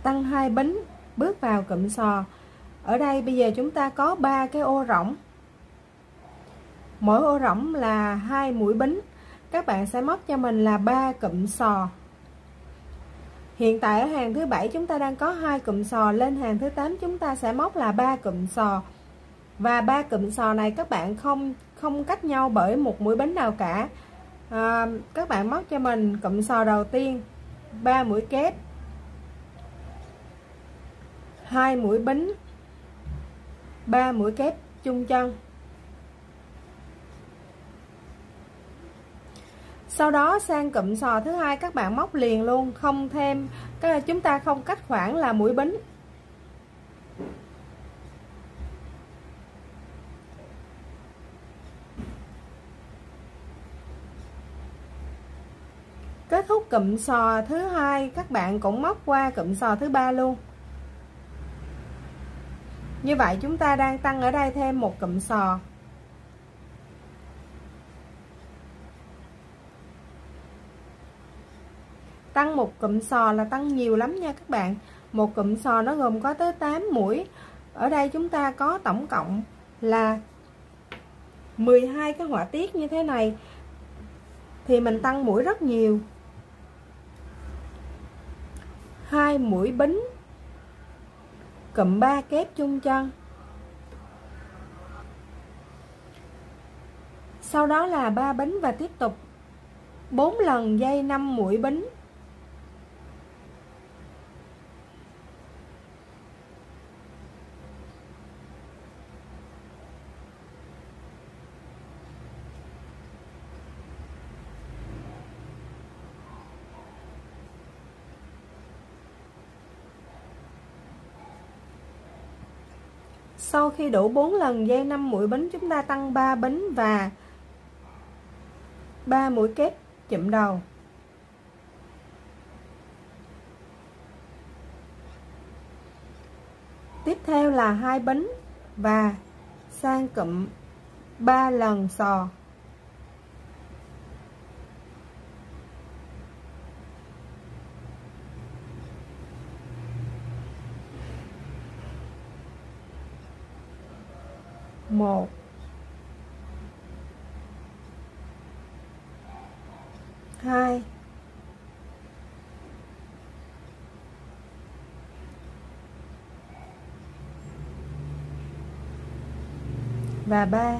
A: Tăng 2 bính, bước vào cụm sò. Ở đây bây giờ chúng ta có 3 cái ô rỗng. Mỗi ô rỗng là 2 mũi bính. Các bạn sẽ móc cho mình là 3 cụm sò. Hiện tại ở hàng thứ 7 chúng ta đang có 2 cụm sò, lên hàng thứ 8 chúng ta sẽ móc là 3 cụm sò. Và 3 cụm sò này các bạn không cách nhau bởi một mũi bính nào cả. Các bạn móc cho mình cụm sò đầu tiên 3 mũi kép, 2 mũi bính, 3 mũi kép chung chân. Sau đó sang cụm sò thứ hai các bạn móc liền luôn, không thêm, chúng ta không cách khoảng là mũi bính. Kết thúc cụm sò thứ hai, các bạn cũng móc qua cụm sò thứ ba luôn. Như vậy chúng ta đang tăng ở đây thêm một cụm sò. Tăng một cụm sò là tăng nhiều lắm nha các bạn. Một cụm sò nó gồm có tới 8 mũi. Ở đây chúng ta có tổng cộng là 12 cái họa tiết như thế này, thì mình tăng mũi rất nhiều. 2 mũi bính, cụm 3 kép chung chân, sau đó là 3 bính và tiếp tục 4 lần dây 5 mũi bính. Sau khi đủ 4 lần dây 5 mũi bính, chúng ta tăng 3 bính và 3 mũi kép chụm đầu. Tiếp theo là 2 bính và sang cụm 3 lần sò. Một, hai, và 3.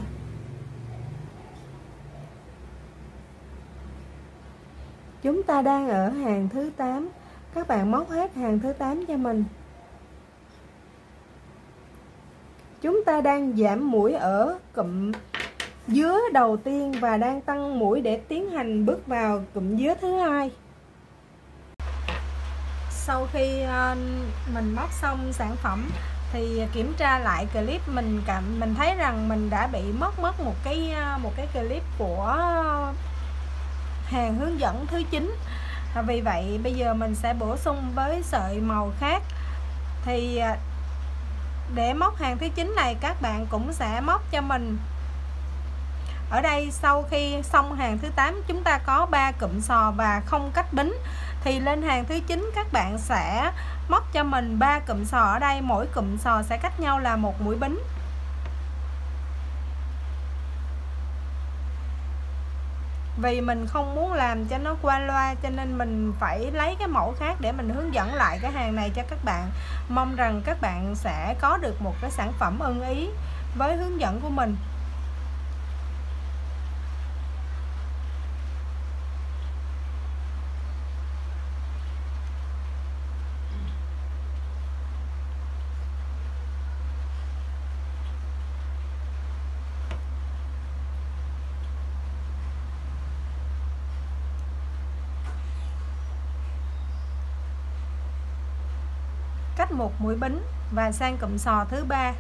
A: Chúng ta đang ở hàng thứ 8. Các bạn móc hết hàng thứ 8 cho mình. Chúng ta đang giảm mũi ở cụm dứa đầu tiên và đang tăng mũi để tiến hành bước vào cụm dứa thứ hai. Sau khi mình móc xong sản phẩm thì kiểm tra lại clip, mình thấy rằng mình đã bị mất một cái clip của hàng hướng dẫn thứ 9. Vì vậy bây giờ mình sẽ bổ sung với sợi màu khác. Thì để móc hàng thứ 9 này, các bạn cũng sẽ móc cho mình ở đây. Sau khi xong hàng thứ 8, chúng ta có 3 cụm sò và không cách bính, thì lên hàng thứ 9 các bạn sẽ móc cho mình 3 cụm sò ở đây, mỗi cụm sò sẽ cách nhau là 1 mũi bính. Vì mình không muốn làm cho nó qua loa cho nên mình phải lấy cái mẫu khác để mình hướng dẫn lại cái hàng này cho các bạn. Mong rằng các bạn sẽ có được một cái sản phẩm ưng ý với hướng dẫn của mình. Cách 1 mũi bính và sang cụm sò thứ 3.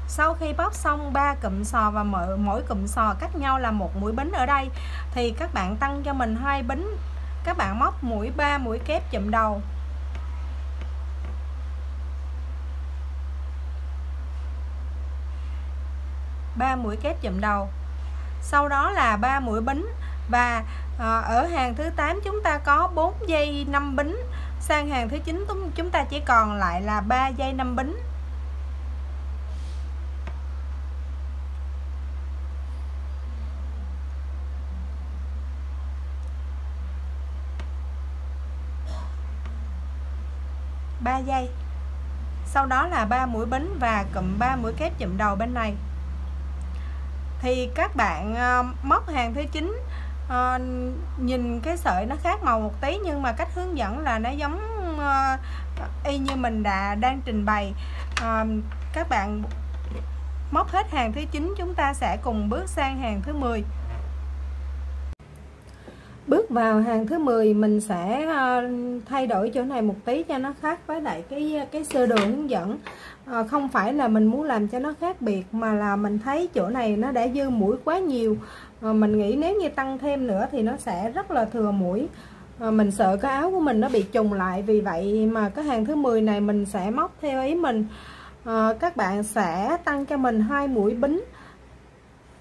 A: Sau khi bóc xong 3 cụm sò và mỗi cụm sò cách nhau là 1 mũi bính ở đây, thì các bạn tăng cho mình 2 bính. Các bạn móc mũi 3 mũi kép chụm đầu. Mũi kép chụm đầu. Sau đó là 3 mũi bính và ở hàng thứ 8 chúng ta có 4 dây 5 bính. Sang hàng thứ 9 chúng ta chỉ còn lại là 3 dây 5 bính. Giây. Sau đó là 3 mũi bính và cụm 3 mũi kép chụm đầu bên này. Thì các bạn móc hàng thứ 9, nhìn cái sợi nó khác màu một tí nhưng mà cách hướng dẫn là nó giống y như mình đang trình bày. Các bạn móc hết hàng thứ 9, chúng ta sẽ cùng bước sang hàng thứ 10. Bước vào hàng thứ 10 mình sẽ thay đổi chỗ này một tí cho nó khác với lại cái sơ đồ hướng dẫn. Không phải là mình muốn làm cho nó khác biệt, mà là mình thấy chỗ này nó đã dư mũi quá nhiều. Mình nghĩ nếu như tăng thêm nữa thì nó sẽ rất là thừa mũi. Mình sợ cái áo của mình nó bị trùng lại, vì vậy mà cái hàng thứ 10 này mình sẽ móc theo ý mình. Các bạn sẽ tăng cho mình 2 mũi bính.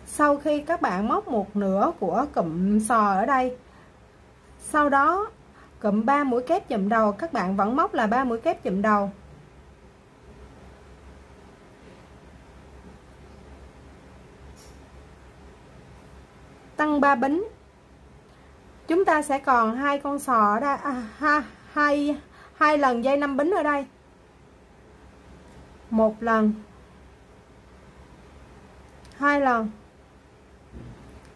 A: Sau khi các bạn móc một nửa của cụm sò ở đây, sau đó cụm 3 mũi kép chùm đầu, các bạn vẫn móc là 3 mũi kép chùm đầu. Tăng 3 bính. Chúng ta sẽ còn 2 con sò ở đây, hai lần dây 5 bính ở đây. Một lần, 2 lần.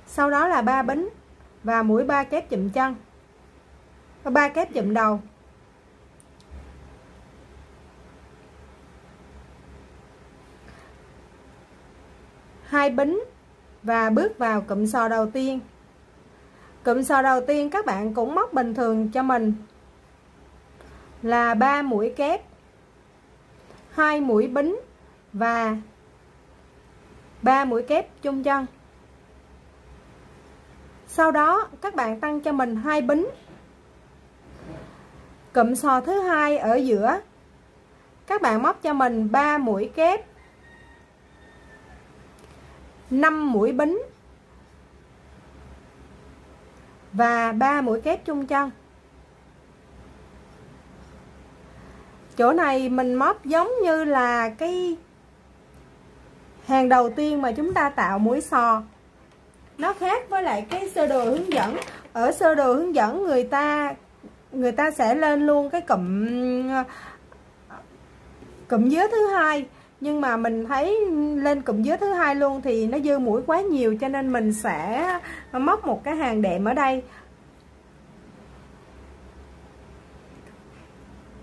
A: Sau đó là 3 bính và mũi 3 kép chùm chân, 3 kép chùm đầu. Hai bính và bước vào cụm sò đầu tiên. Cụm sò đầu tiên các bạn cũng móc bình thường cho mình là 3 mũi kép, 2 mũi bính và 3 mũi kép chung chân. Sau đó các bạn tăng cho mình 2 bính. Cụm sò thứ hai ở giữa, các bạn móc cho mình 3 mũi kép, 5 mũi bính và 3 mũi kép chung chân. Chỗ này mình móc giống như là cái hàng đầu tiên mà chúng ta tạo mũi sò. Nó khác với lại cái sơ đồ hướng dẫn. Ở sơ đồ hướng dẫn người ta sẽ lên luôn cái cụm dứa thứ hai, nhưng mà mình thấy lên cụm dứa thứ hai luôn thì nó dư mũi quá nhiều, cho nên mình sẽ móc một cái hàng đệm ở đây.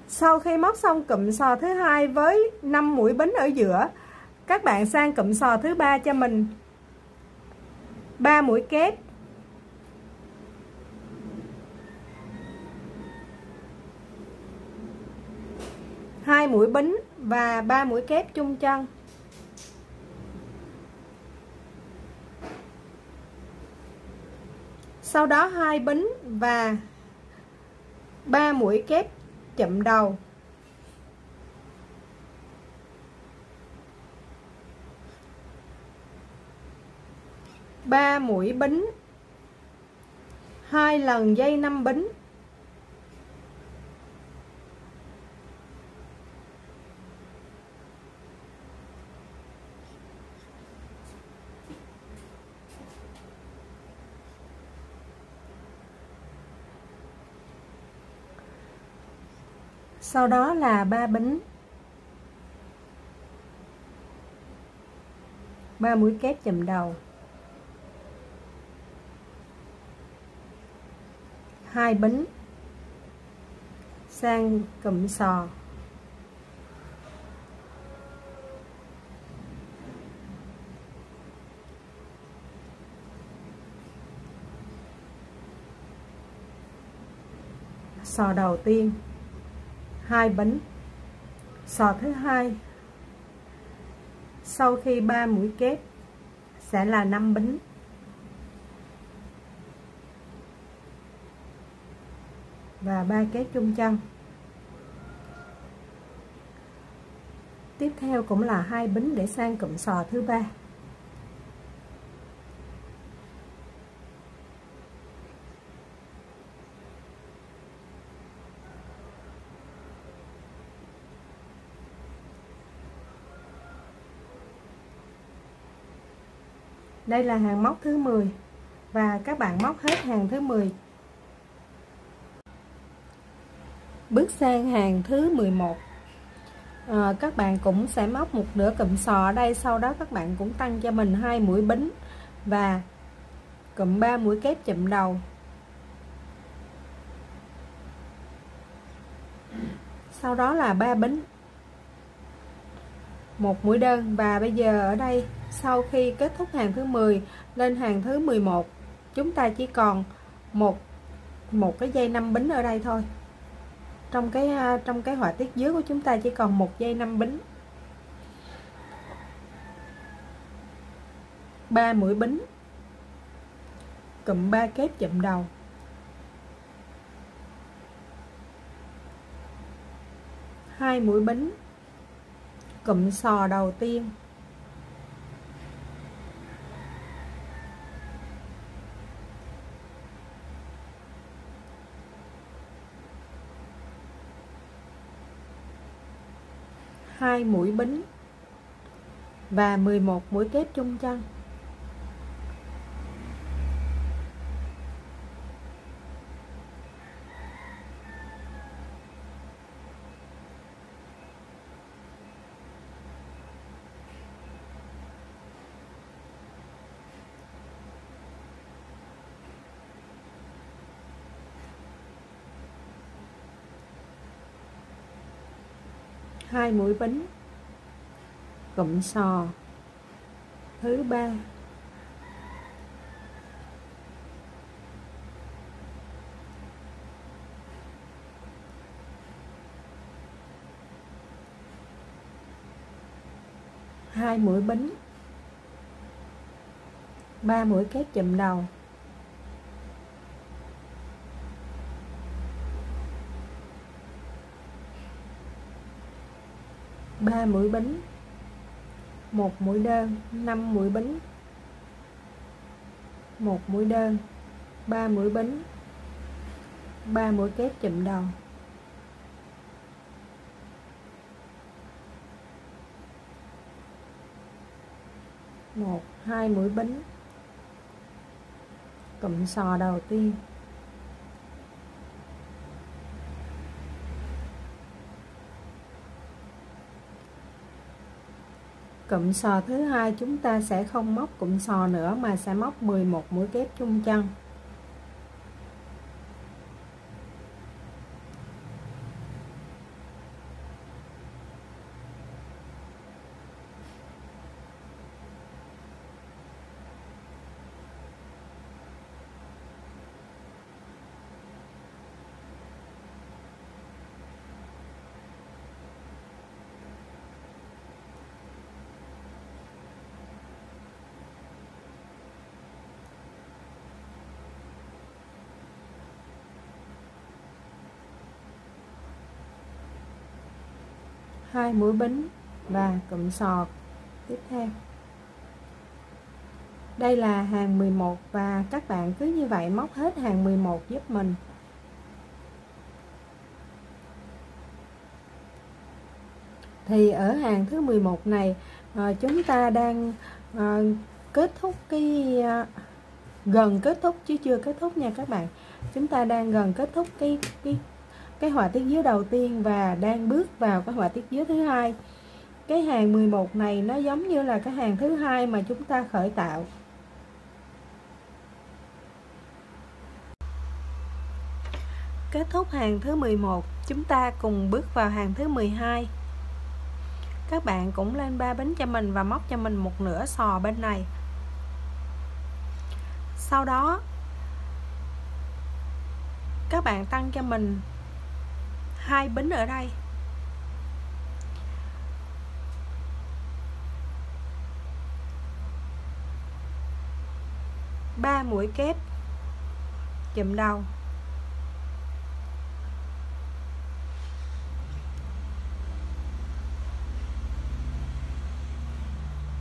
A: Sau khi móc xong cụm sò thứ hai với 5 mũi bính ở giữa, các bạn sang cụm sò thứ ba cho mình 3 mũi kép, 2 mũi bính và 3 mũi kép chung chân. Sau đó 2 bính và 3 mũi kép chụm đầu. Ba mũi bính, 2 lần dây 5 bính. Sau đó là 3 bính, 3 mũi kép chùm đầu, 2 bính sang cụm sò, sò đầu tiên 2 bính, sò thứ hai sau khi 3 mũi kép sẽ là 5 bính, và 3 kép chung chân. Tiếp theo cũng là 2 bính để sang cụm sò thứ ba. Đây là hàng móc thứ 10 và các bạn móc hết hàng thứ 10. Bước sang hàng thứ 11. Các bạn cũng sẽ móc một nửa cụm sò ở đây, sau đó các bạn cũng tăng cho mình 2 mũi bính và cụm 3 mũi kép chụm đầu. Sau đó là 3 bính, 1 mũi đơn, và bây giờ ở đây sau khi kết thúc hàng thứ 10 lên hàng thứ 11, chúng ta chỉ còn một một cái dây 5 bính ở đây thôi. Trong cái họa tiết dưới của chúng ta chỉ còn một dây 5 bính. 3 mũi bính, cụm 3 kép chụm đầu, hai mũi bính, cụm sò đầu tiên, hai mũi bính và 11 mũi kép chung chân. Hai mũi bính, cụm sò thứ ba, hai mũi bính, 3 mũi kép chụm đầu, ba mũi bính, một mũi đơn, 5 mũi bính, một mũi đơn, 3 mũi bính, 3 mũi kép chụm đầu, một, hai mũi bính, cụm sò đầu tiên, cụm sò thứ hai chúng ta sẽ không móc cụm sò nữa mà sẽ móc 11 mũi kép chung chân. Hai mũi bính và cụm sò tiếp theo. Đây là hàng 11 và các bạn cứ như vậy móc hết hàng 11 giúp mình. Thì ở hàng thứ 11 này chúng ta đang kết thúc gần kết thúc chứ chưa kết thúc nha các bạn. Chúng ta đang gần kết thúc cái họa tiết dưới đầu tiên và đang bước vào cái họa tiết dưới thứ hai. Cái hàng 11 này nó giống như là cái hàng thứ hai mà chúng ta khởi tạo. Kết thúc hàng thứ 11, chúng ta cùng bước vào hàng thứ 12. Các bạn cũng lên 3 bính cho mình và móc cho mình một nửa sò bên này. Sau đó các bạn tăng cho mình 2 bính ở đây. Ba mũi kép chụm đầu.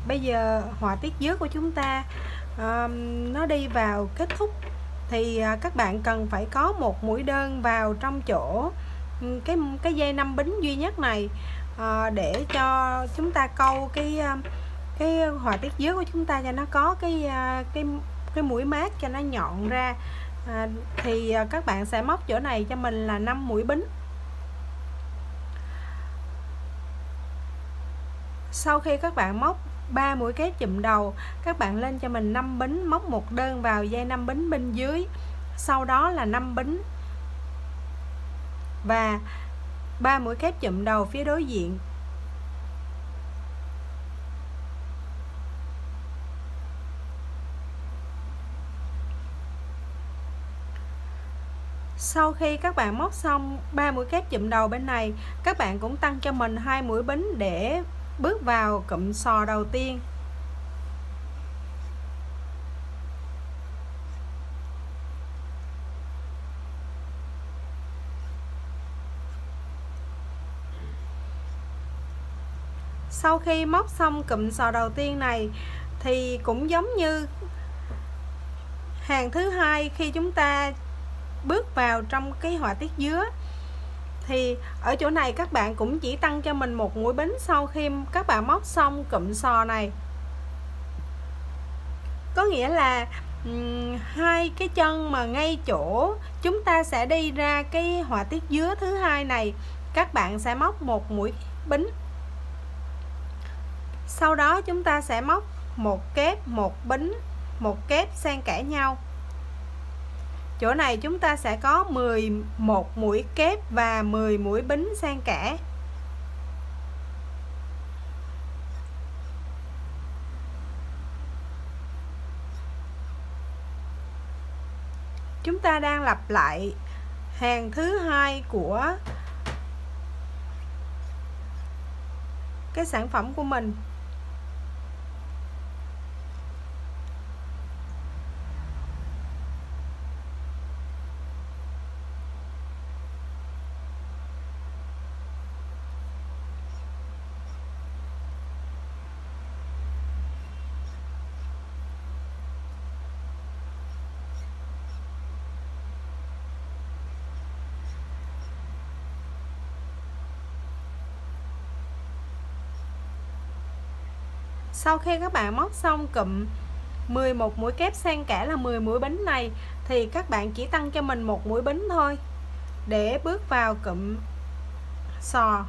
A: Bây giờ họa tiết dưới của chúng ta nó đi vào kết thúc thì các bạn cần phải có một mũi đơn vào trong chỗ cái dây 5 bính duy nhất này để cho chúng ta câu cái họa tiết dưới của chúng ta cho nó có cái mũi mát cho nó nhọn ra. Thì các bạn sẽ móc chỗ này cho mình là 5 mũi bính. Sau khi các bạn móc 3 mũi kép chụm đầu, các bạn lên cho mình 5 bính, móc một đơn vào dây 5 bính bên dưới, sau đó là 5 bính và 3 mũi kép chụm đầu phía đối diện. Sau khi các bạn móc xong 3 mũi kép chụm đầu bên này, các bạn cũng tăng cho mình 2 mũi bính để bước vào cụm sò đầu tiên. Sau khi móc xong cụm sò đầu tiên này thì cũng giống như hàng thứ hai, khi chúng ta bước vào trong cái họa tiết dứa thì ở chỗ này các bạn cũng chỉ tăng cho mình một mũi bính sau khi các bạn móc xong cụm sò này. Có nghĩa là hai cái chân mà ngay chỗ chúng ta sẽ đi ra cái họa tiết dứa thứ hai này, các bạn sẽ móc một mũi bính. Sau đó chúng ta sẽ móc một kép, một bính, một kép xen kẽ nhau. Chỗ này chúng ta sẽ có 11 mũi kép và 10 mũi bính xen kẽ. Chúng ta đang lặp lại hàng thứ hai của cái sản phẩm của mình. Sau khi các bạn móc xong cụm 11 mũi kép xen kẽ là 10 mũi bính này thì các bạn chỉ tăng cho mình một mũi bính thôi để bước vào cụm sò.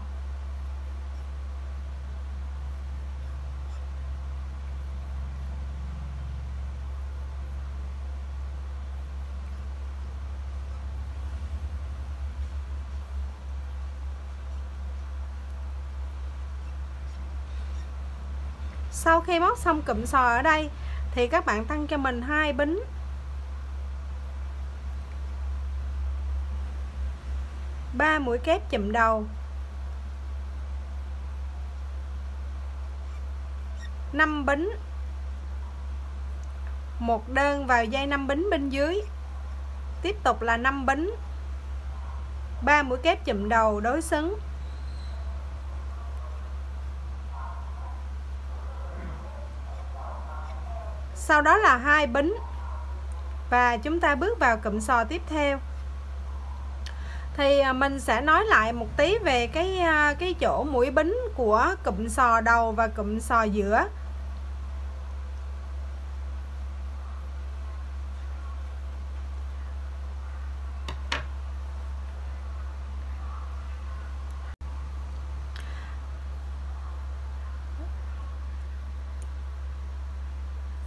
A: Sau khi móc xong cụm sò ở đây thì các bạn tăng cho mình 2 bính. Ba mũi kép chụm đầu. 5 bính. Một đơn vào dây 5 bính bên dưới. Tiếp tục là 5 bính. 3 mũi kép chụm đầu đối xứng. Sau đó là 2 bính và chúng ta bước vào cụm sò tiếp theo. Thì mình sẽ nói lại một tí về cái chỗ mũi bính của cụm sò đầu và cụm sò giữa.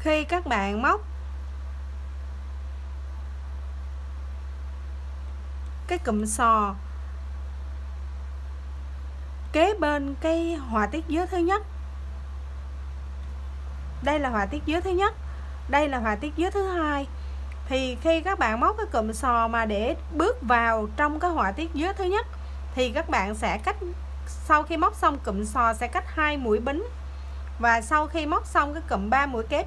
A: Khi các bạn móc cái cụm sò kế bên cái họa tiết dứa thứ nhất, đây là họa tiết dứa thứ nhất, đây là họa tiết dứa thứ hai, thì khi các bạn móc cái cụm sò mà để bước vào trong cái họa tiết dứa thứ nhất thì các bạn sẽ cách, sau khi móc xong cụm sò sẽ cách 2 mũi bính. Và sau khi móc xong cái cụm 3 mũi kép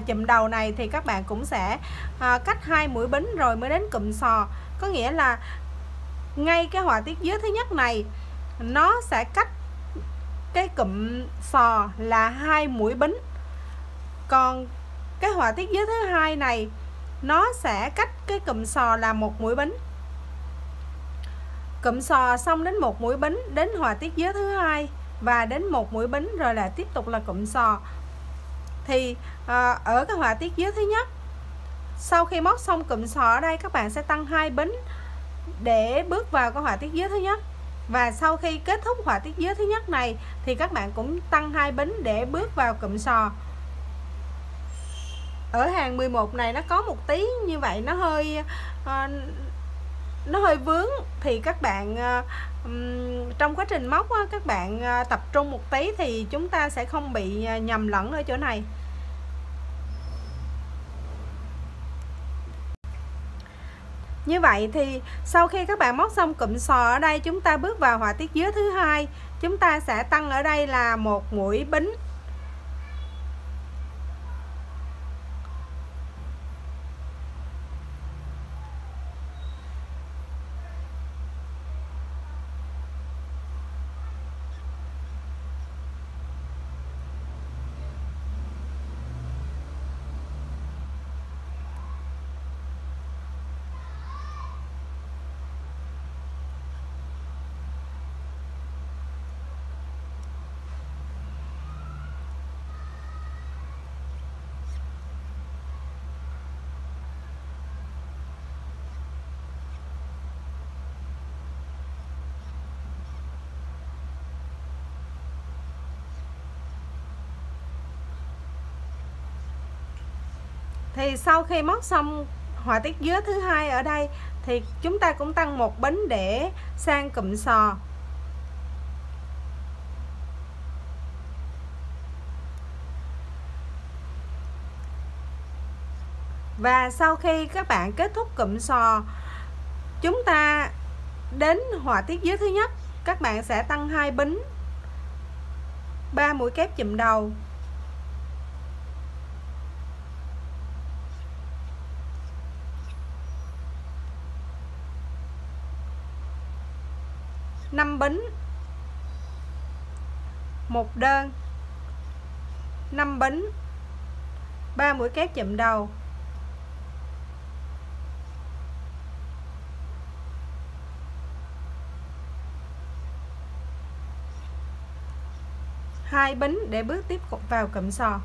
A: chụm đầu này thì các bạn cũng sẽ cách 2 mũi bính rồi mới đến cụm sò. Có nghĩa là ngay cái họa tiết dứa thứ nhất này nó sẽ cách cái cụm sò là 2 mũi bính. Còn cái họa tiết dứa thứ hai này nó sẽ cách cái cụm sò là 1 mũi bính. Cụm sò xong đến 1 mũi bính, đến họa tiết dứa thứ hai và đến 1 mũi bính rồi là tiếp tục là cụm sò. Thì ở cái họa tiết dứa thứ nhất, sau khi móc xong cụm sò ở đây các bạn sẽ tăng 2 bính để bước vào cái họa tiết dứa thứ nhất. Và sau khi kết thúc họa tiết dứa thứ nhất này thì các bạn cũng tăng 2 bính để bước vào cụm sò. Ở hàng 11 này nó có một tí như vậy, nó hơi vướng, thì các bạn trong quá trình móc các bạn tập trung một tí thì chúng ta sẽ không bị nhầm lẫn ở chỗ này. Như vậy thì sau khi các bạn móc xong cụm sò ở đây, chúng ta bước vào họa tiết dứa thứ hai. Chúng ta sẽ tăng ở đây là một mũi bính. Thì sau khi móc xong họa tiết dứa thứ hai ở đây thì chúng ta cũng tăng một bính để sang cụm sò. Và sau khi các bạn kết thúc cụm sò, chúng ta đến họa tiết dứa thứ nhất, các bạn sẽ tăng 2 bính, 3 mũi kép chùm đầu, năm bính, một đơn, 5 bính, 3 mũi kép chùm đầu, hai bính để bước tiếp vào cụm sò.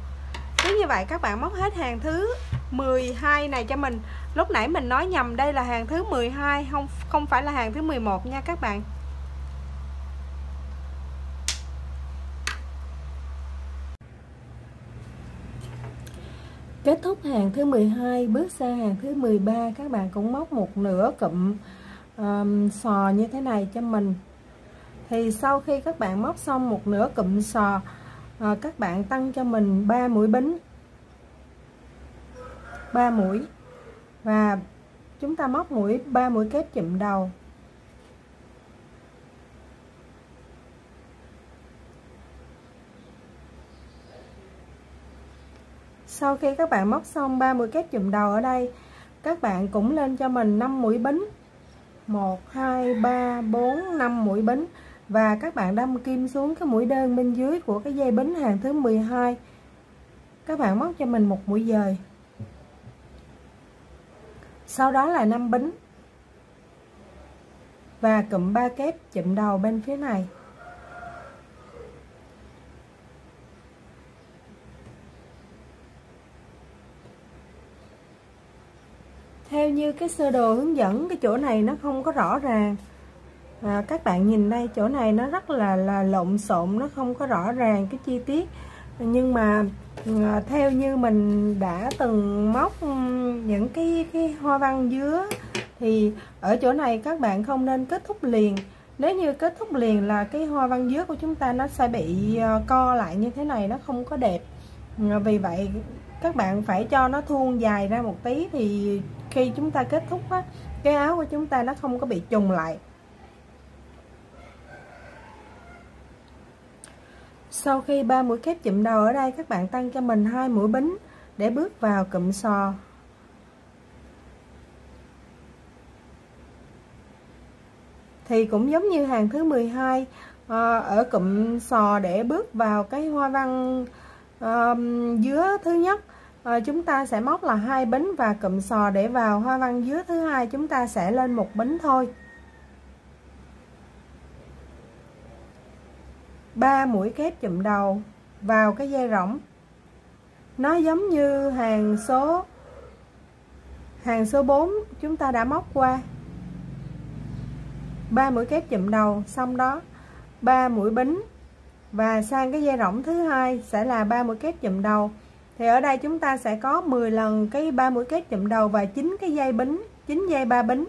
A: Cứ như vậy các bạn móc hết hàng thứ 12 này cho mình. Lúc nãy mình nói nhầm, đây là hàng thứ 12, không phải là hàng thứ 11 nha các bạn. Kết thúc hàng thứ 12, bước sang hàng thứ 13, các bạn cũng móc một nửa cụm sò như thế này cho mình. Thì sau khi các bạn móc xong một nửa cụm sò, các bạn tăng cho mình 3 mũi bính, 3 mũi, và chúng ta móc 3 mũi kép chùm đầu. Sau khi các bạn móc xong 3 mũi kép chùm đầu ở đây, các bạn cũng lên cho mình 5 mũi bính, 1 2 3 4 5 mũi bính, và các bạn đâm kim xuống cái mũi đơn bên dưới của cái dây bính hàng thứ 12. Các bạn móc cho mình một mũi dời, sau đó là 5 bính và cụm 3 kép chùm đầu bên phía này. Theo như cái sơ đồ hướng dẫn, cái chỗ này nó không có rõ ràng. Các bạn nhìn đây, chỗ này nó rất là lộn xộn, nó không có rõ ràng cái chi tiết. Nhưng mà theo như mình đã từng móc những cái hoa văn dứa thì ở chỗ này các bạn không nên kết thúc liền. Nếu như kết thúc liền là cái hoa văn dứa của chúng ta nó sẽ bị co lại như thế này, nó không có đẹp. Vì vậy các bạn phải cho nó thuôn dài ra một tí, thì khi chúng ta kết thúc á, cái áo của chúng ta nó không có bị trùng lại. Sau khi 3 mũi kép chùm đầu ở đây, các bạn tăng cho mình 2 mũi bính để bước vào cụm sò. Thì cũng giống như hàng thứ 12, ở cụm sò để bước vào cái hoa văn dứa thứ nhất, chúng ta sẽ móc là 2 bính, và cụm sò để vào hoa văn dứa thứ hai chúng ta sẽ lên một bính thôi. 3 mũi kép chùm đầu vào cái dây rỗng. Nó giống như hàng số 4 chúng ta đã móc qua. 3 mũi kép chùm đầu, xong đó 3 mũi bính, và sang cái dây rỗng thứ hai sẽ là 3 mũi kép chùm đầu. Thì ở đây chúng ta sẽ có 10 lần cái 3 mũi kép chùm đầu và 9 cái dây bính, 9 dây 3 bính.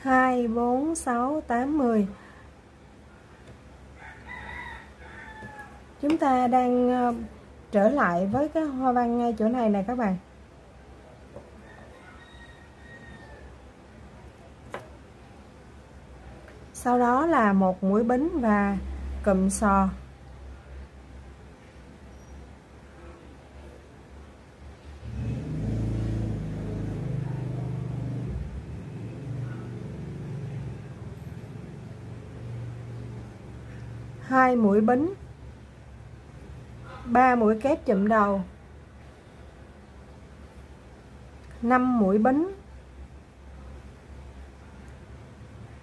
A: 2 4 6 8 10. Chúng ta đang trở lại với cái hoa văn ngay chỗ này nè các bạn. Sau đó là một mũi bính và cụm sò. Hai mũi bính, 3 mũi kép chụm đầu, 5 mũi bính,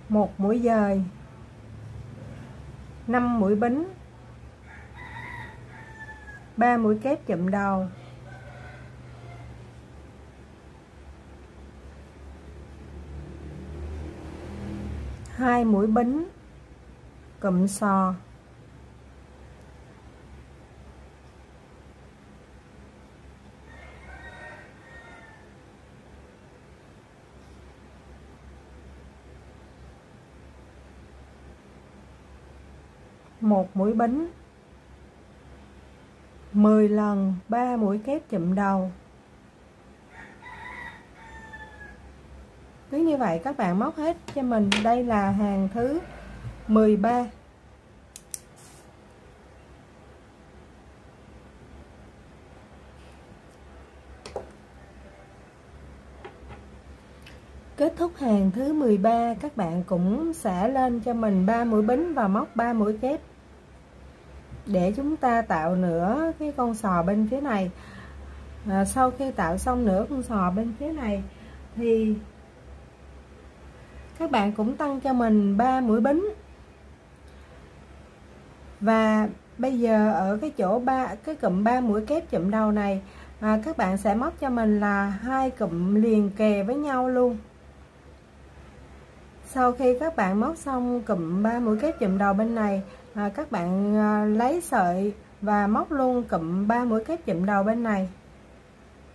A: 1 mũi dời, 5 mũi bính, 3 mũi kép chụm đầu, 2 mũi bính, cụm sò, một mũi bính, 10 lần 3 mũi kép chụm đầu. Cứ như vậy các bạn móc hết cho mình. Đây là hàng thứ 13. Kết thúc hàng thứ 13, các bạn cũng sẽ lên cho mình 3 mũi bính và móc 3 mũi kép để chúng ta tạo nửa cái con sò bên phía này. Sau khi tạo xong nửa con sò bên phía này thì các bạn cũng tăng cho mình 3 mũi bính. Và bây giờ ở cái chỗ cái cụm 3 mũi kép chụm đầu này, các bạn sẽ móc cho mình là 2 cụm liền kề với nhau luôn. Sau khi các bạn móc xong cụm 3 mũi kép chụm đầu bên này, các bạn lấy sợi và móc luôn cụm 3 mũi kép chụm đầu bên này.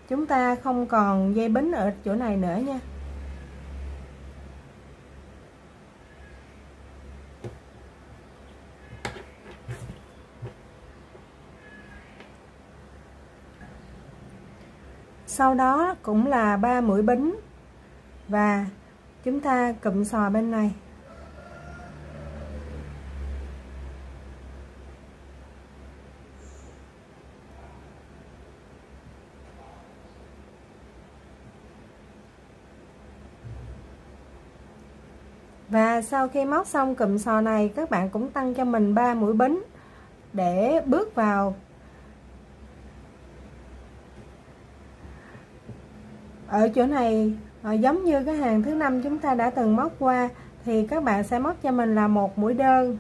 A: Chúng ta không còn dây bính ở chỗ này nữa nha. Sau đó cũng là 3 mũi bính và chúng ta cụm sò bên này. Và sau khi móc xong cụm sò này, các bạn cũng tăng cho mình 3 mũi bính để bước vào ở chỗ này. Giống như cái hàng thứ 5 chúng ta đã từng móc qua, thì các bạn sẽ móc cho mình là một mũi đơn,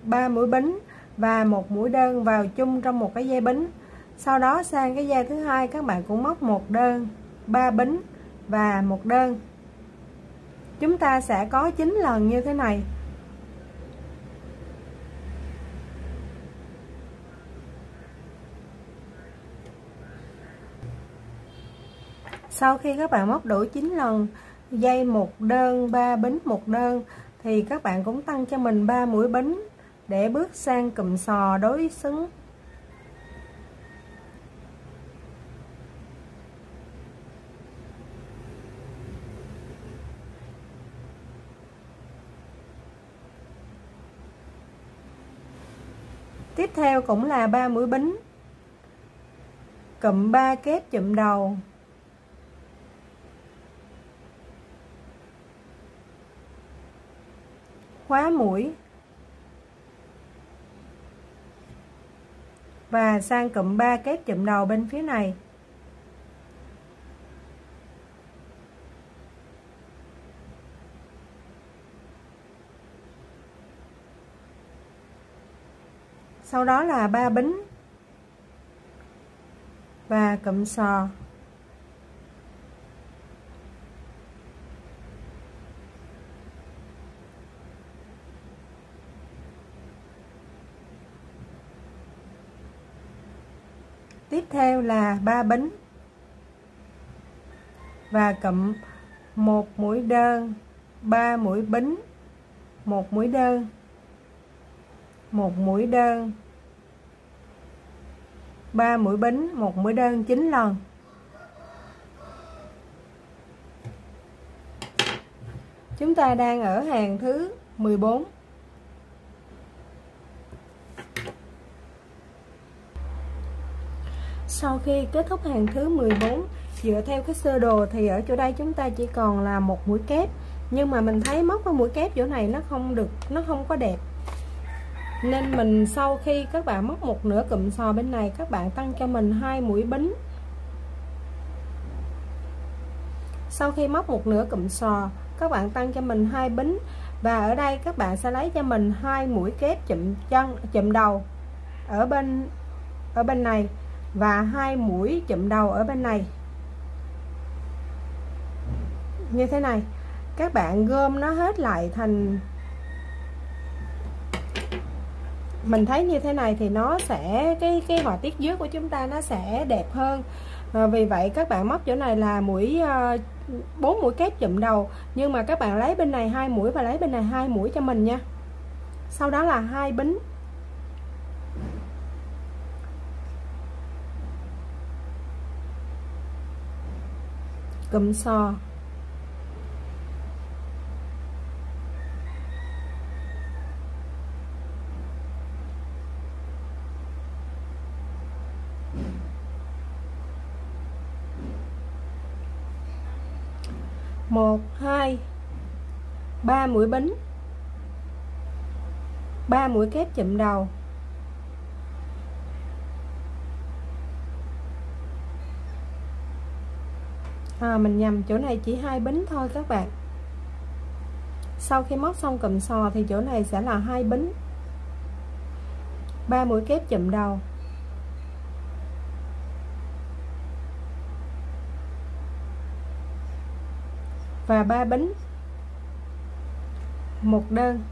A: 3 mũi bính và một mũi đơn vào chung trong một cái dây bính. Sau đó sang cái dây thứ hai, các bạn cũng móc một đơn, 3 bính và một đơn. Chúng ta sẽ có 9 lần như thế này. Sau khi các bạn móc đủ 9 lần dây một đơn, 3 bính một đơn, thì các bạn cũng tăng cho mình 3 mũi bính để bước sang cụm sò đối xứng. Tiếp theo cũng là 3 mũi bính, cụm 3 kép chụm đầu, khóa mũi và sang cụm 3 kép chụm đầu bên phía này. Sau đó là 3 bính và cụm sò. Tiếp theo là 3 bính và cụm một mũi đơn, 3 mũi bính, 1 mũi đơn, 1 mũi đơn, 3 mũi bính, 1 mũi đơn 9 lần. Chúng ta đang ở hàng thứ 14. Sau khi kết thúc hàng thứ 14, dựa theo cái sơ đồ thì ở chỗ đây chúng ta chỉ còn là 1 mũi kép, nhưng mà mình thấy móc vào mũi kép chỗ này nó không có đẹp, nên mình sau khi các bạn móc một nửa cụm sò bên này, các bạn tăng cho mình 2 mũi bính. Sau khi móc một nửa cụm sò, các bạn tăng cho mình 2 bính, và ở đây các bạn sẽ lấy cho mình 2 mũi kép chụm đầu ở bên này, và 2 mũi chụm đầu ở bên này như thế này. Các bạn gom nó hết lại thành, mình thấy như thế này thì nó sẽ cái họa tiết dưới của chúng ta nó sẽ đẹp hơn. Vì vậy các bạn móc chỗ này là 4 mũi kép chụm đầu, nhưng mà các bạn lấy bên này 2 mũi và lấy bên này 2 mũi cho mình nha. Sau đó là 2 bính, cụm sò, một, hai, 3 mũi bính, 3 mũi kép chụm đầu, mình nhầm, chỗ này chỉ 2 bính thôi các bạn. Sau khi móc xong cụm sò thì chỗ này sẽ là 2 bính, 3 mũi kép chụm đầu, và 3 bính, 1 đơn,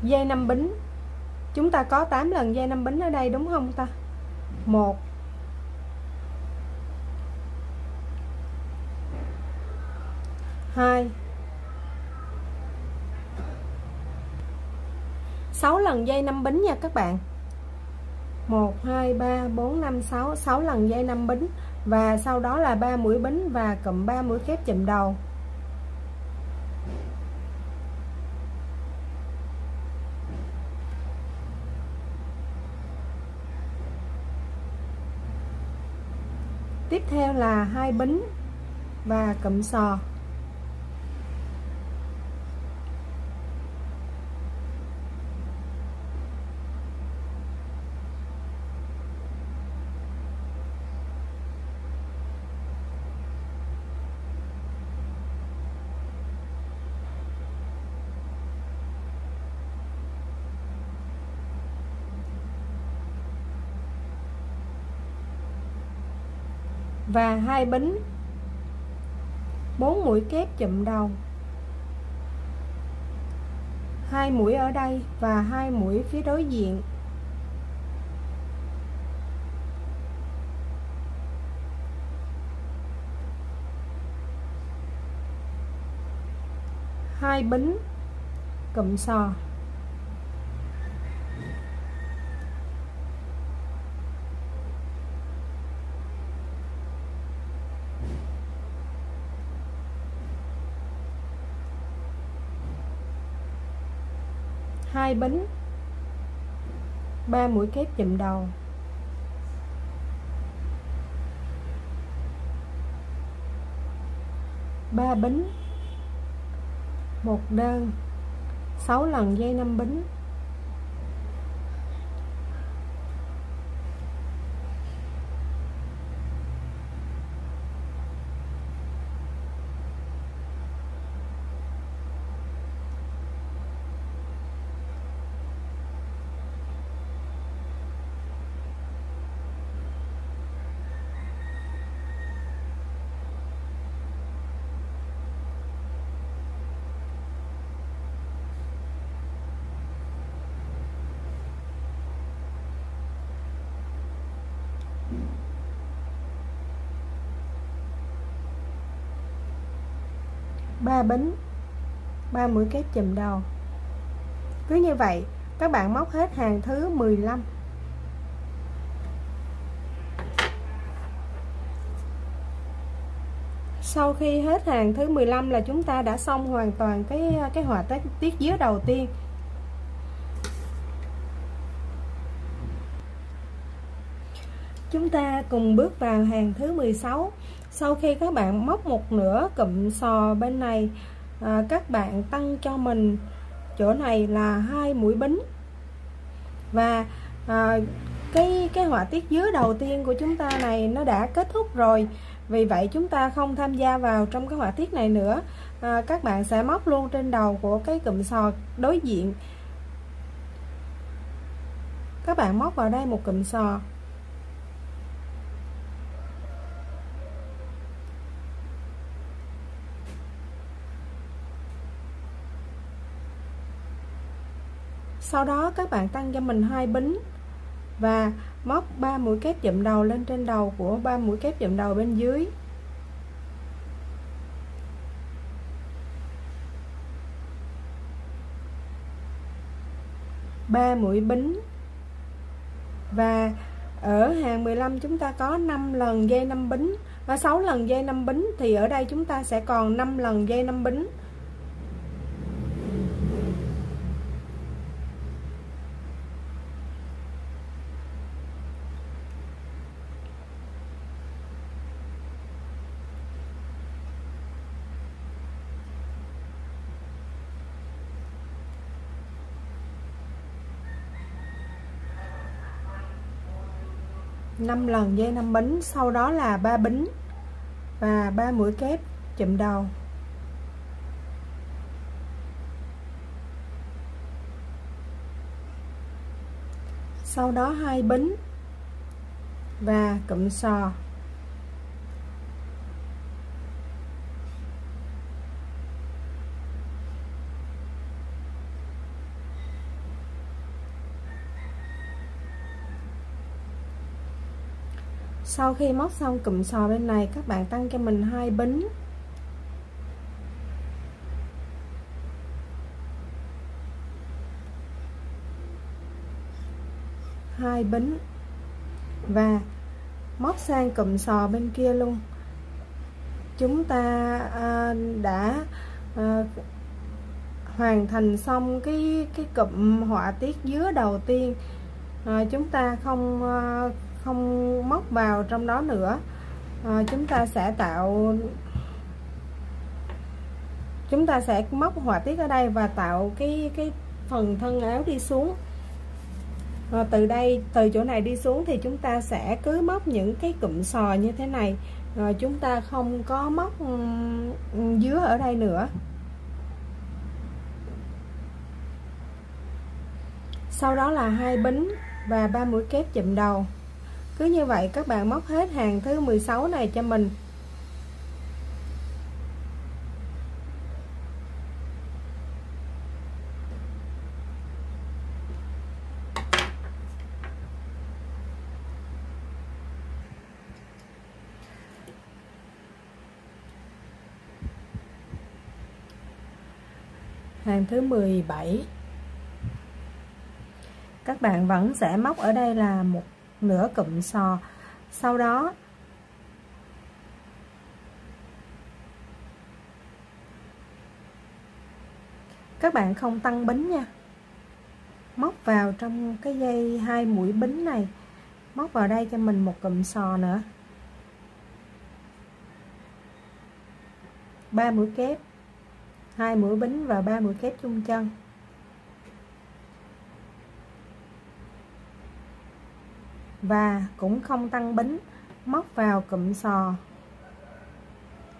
A: dây 5 bính. Chúng ta có 8 lần dây 5 bính ở đây đúng không ta? 1, 2, 6 lần dây 5 bính nha các bạn. 1, 2, 3, 4, 5, 6, 6 lần dây 5 bính, và sau đó là 3 mũi bính và cụm 3 mũi kép chụm đầu. Tiếp theo là 2 bính và cụm sò. Và 2 bính, 4 mũi kép chụm đầu, 2 mũi ở đây và 2 mũi phía đối diện. Hai bính, cụm sò. Hai bính, 3 mũi kép chụm đầu, 3 bính, 1 đơn, 6 lần dây 5 bính. 3 bính, 3 mũi kép chùm đầu. Cứ như vậy các bạn móc hết hàng thứ 15. Sau khi hết hàng thứ 15 là chúng ta đã xong hoàn toàn cái họa tiết dứa đầu tiên. Chúng ta cùng bước vào hàng thứ 16. Sau khi các bạn móc một nửa cụm sò bên này, các bạn tăng cho mình chỗ này là 2 mũi bính. Và cái họa tiết dứa đầu tiên của chúng ta này nó đã kết thúc rồi. Vì vậy chúng ta không tham gia vào trong cái họa tiết này nữa. Các bạn sẽ móc luôn trên đầu của cái cụm sò đối diện. Các bạn móc vào đây một cụm sò. Sau đó các bạn tăng cho mình 2 bính và móc 3 mũi kép chụm đầu lên trên đầu của 3 mũi kép chụm đầu bên dưới. Ba mũi bính. Và ở hàng 15 chúng ta có 5 lần dây 5 bính và 6 lần dây 5 bính, thì ở đây chúng ta sẽ còn 5 lần dây 5 bính. Năm lần dây 5 bính, sau đó là 3 bính và 3 mũi kép chụm đầu. Sau đó 2 bính và cụm sò. Sau khi móc xong cụm sò bên này, các bạn tăng cho mình 2 bính. Hai bính và móc sang cụm sò bên kia luôn. Chúng ta đã hoàn thành xong cái cụm họa tiết dứa đầu tiên. Chúng ta không móc vào trong đó nữa. Chúng ta sẽ móc họa tiết ở đây và tạo cái phần thân áo đi xuống. Từ chỗ này đi xuống thì chúng ta sẽ cứ móc những cái cụm sò như thế này. Chúng ta không có móc dứa ở đây nữa. Sau đó là 2 bính và 3 mũi kép chụm đầu. Cứ như vậy các bạn móc hết hàng thứ 16 này cho mình. Hàng thứ 17 các bạn vẫn sẽ móc ở đây là một nửa cụm sò. Sau đó các bạn không tăng bính nha, móc vào trong cái dây 2 mũi bính này, móc vào đây cho mình một cụm sò nữa, 3 mũi kép, 2 mũi bính và 3 mũi kép chung chân. Và cũng không tăng bính, móc vào cụm sò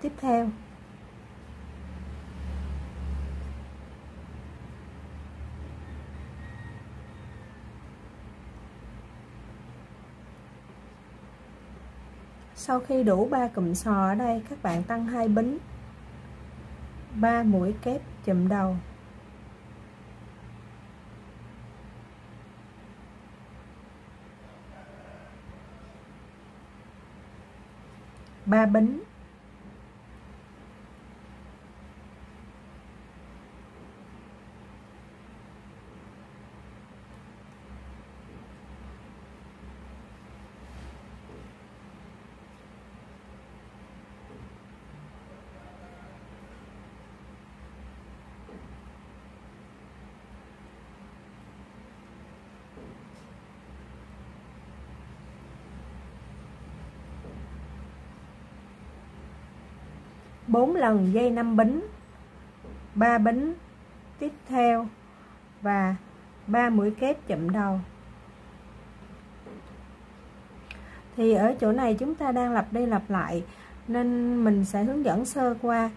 A: tiếp theo. Sau khi đủ 3 cụm sò ở đây, các bạn tăng 2 bính, 3 mũi kép chụm đầu. 3 bính, 4 lần dây 5 bính, 3 bính tiếp theo và 3 mũi kép chụm đầu. Thì ở chỗ này chúng ta đang lặp đi lặp lại nên mình sẽ hướng dẫn sơ qua.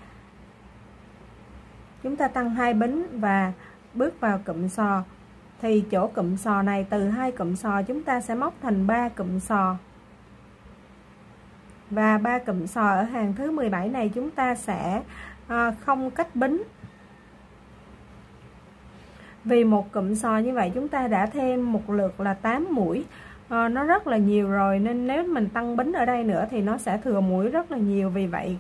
A: Chúng ta tăng 2 bính và bước vào cụm sò. Thì chỗ cụm sò này, từ 2 cụm sò chúng ta sẽ móc thành 3 cụm sò. Và 3 cụm sò ở hàng thứ 17 này chúng ta sẽ không cách bính. Vì một cụm sò như vậy chúng ta đã thêm một lượt là 8 mũi. Nó rất là nhiều rồi, nên nếu mình tăng bính ở đây nữa thì nó sẽ thừa mũi rất là nhiều. Vì vậy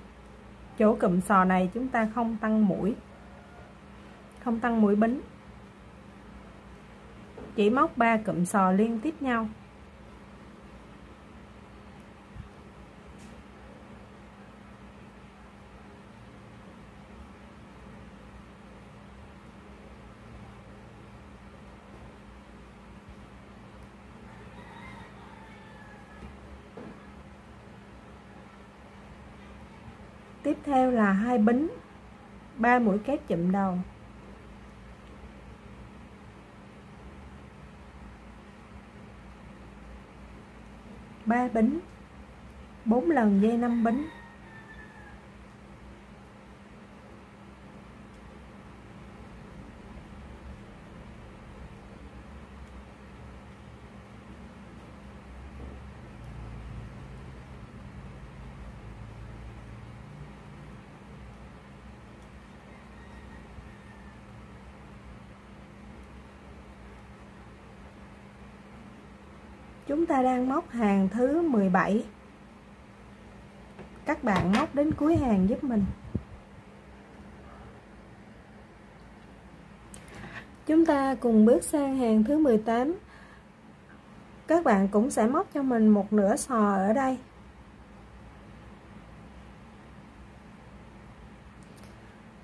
A: chỗ cụm sò này chúng ta không tăng mũi, không tăng mũi bính, chỉ móc 3 cụm sò liên tiếp nhau. Tiếp theo là 2 bính, 3 mũi kép chụm đầu. Ba bính, 4 lần dây 5 bính. Chúng ta đang móc hàng thứ 17. Các bạn móc đến cuối hàng giúp mình. Chúng ta cùng bước sang hàng thứ 18. Các bạn cũng sẽ móc cho mình một nửa sò ở đây.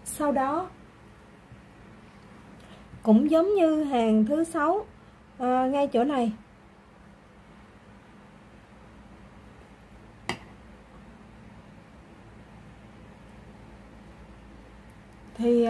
A: Sau đó cũng giống như hàng thứ 6, ngay chỗ này thì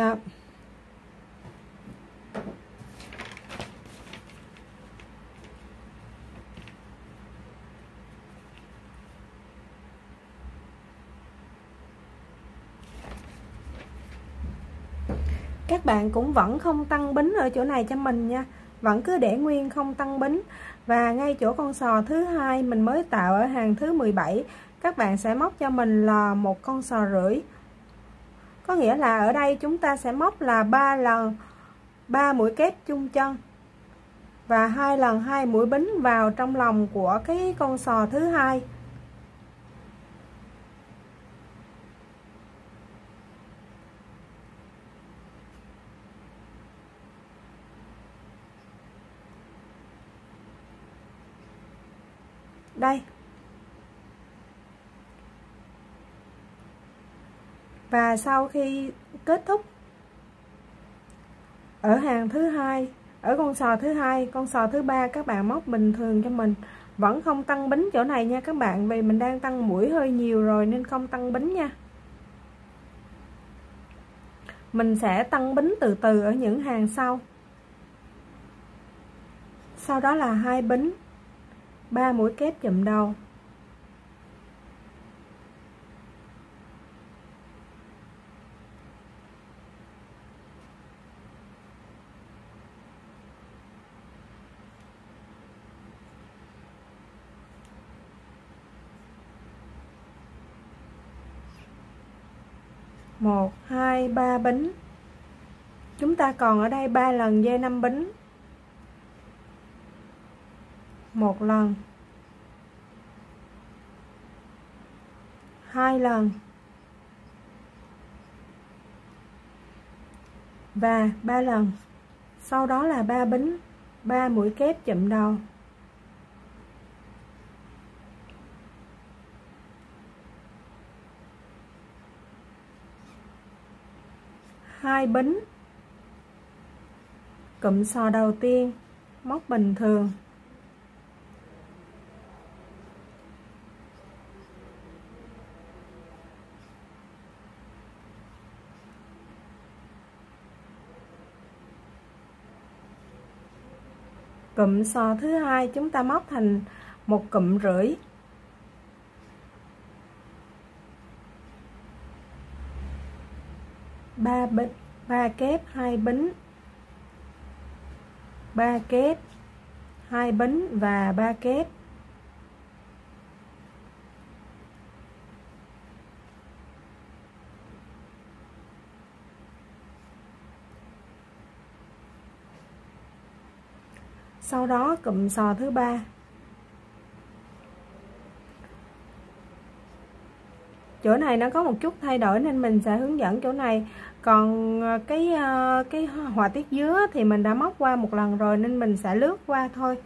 A: các bạn cũng vẫn không tăng bính ở chỗ này cho mình nha, vẫn cứ để nguyên không tăng bính. Và ngay chỗ con sò thứ hai mình mới tạo ở hàng thứ 17, các bạn sẽ móc cho mình là một con sò rưỡi. Có nghĩa là ở đây chúng ta sẽ móc là 3 lần 3 mũi kép chung chân và 2 lần 2 mũi bính vào trong lòng của cái con sò thứ hai. Đây. Và sau khi kết thúc ở hàng thứ hai, ở con sò thứ hai, con sò thứ ba các bạn móc bình thường cho mình, vẫn không tăng bính chỗ này nha các bạn, vì mình đang tăng mũi hơi nhiều rồi nên không tăng bính nha. Mình sẽ tăng bính từ từ ở những hàng sau. Sau đó là 2 bính, 3 mũi kép chụm đầu. Một, hai, ba bính. Chúng ta còn ở đây 3 lần dây 5 bính. Một lần, 2 lần và 3 lần. Sau đó là 3 bính, 3 mũi kép chụm đầu. Hai bính, cụm sò đầu tiên, móc bình thường. Cụm sò thứ hai chúng ta móc thành 1,5 cụm. 3 kép 2 bính, 3 kép 2 bính và 3 kép. Sau đó cụm sò thứ ba. Chỗ này nó có một chút thay đổi nên mình sẽ hướng dẫn chỗ này. Còn cái họa tiết dứa thì mình đã móc qua một lần rồi nên mình sẽ lướt qua thôi.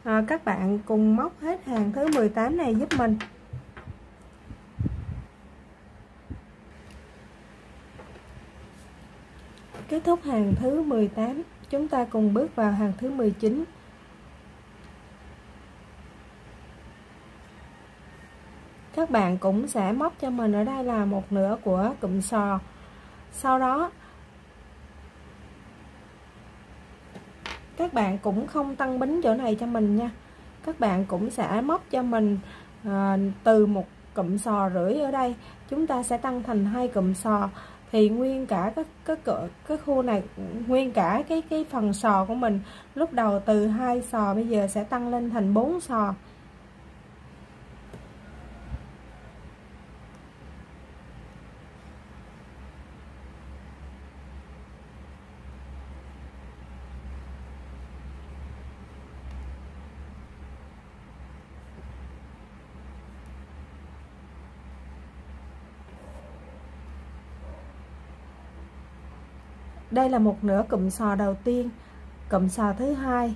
A: Các bạn cùng móc hết hàng thứ 18 này giúp mình. Kết thúc hàng thứ 18, chúng ta cùng bước vào hàng thứ 19. Các bạn cũng sẽ móc cho mình ở đây là 1/2 của cụm sò. Sau đó các bạn cũng không tăng bính chỗ này cho mình nha. Các bạn cũng sẽ móc cho mình từ 1,5 cụm sò ở đây chúng ta sẽ tăng thành 2 cụm sò, thì nguyên cả cái khu này, nguyên cả cái phần sò của mình lúc đầu từ 2 sò bây giờ sẽ tăng lên thành 4 sò. Đây là 1/2 cụm sò đầu tiên, cụm sò thứ hai.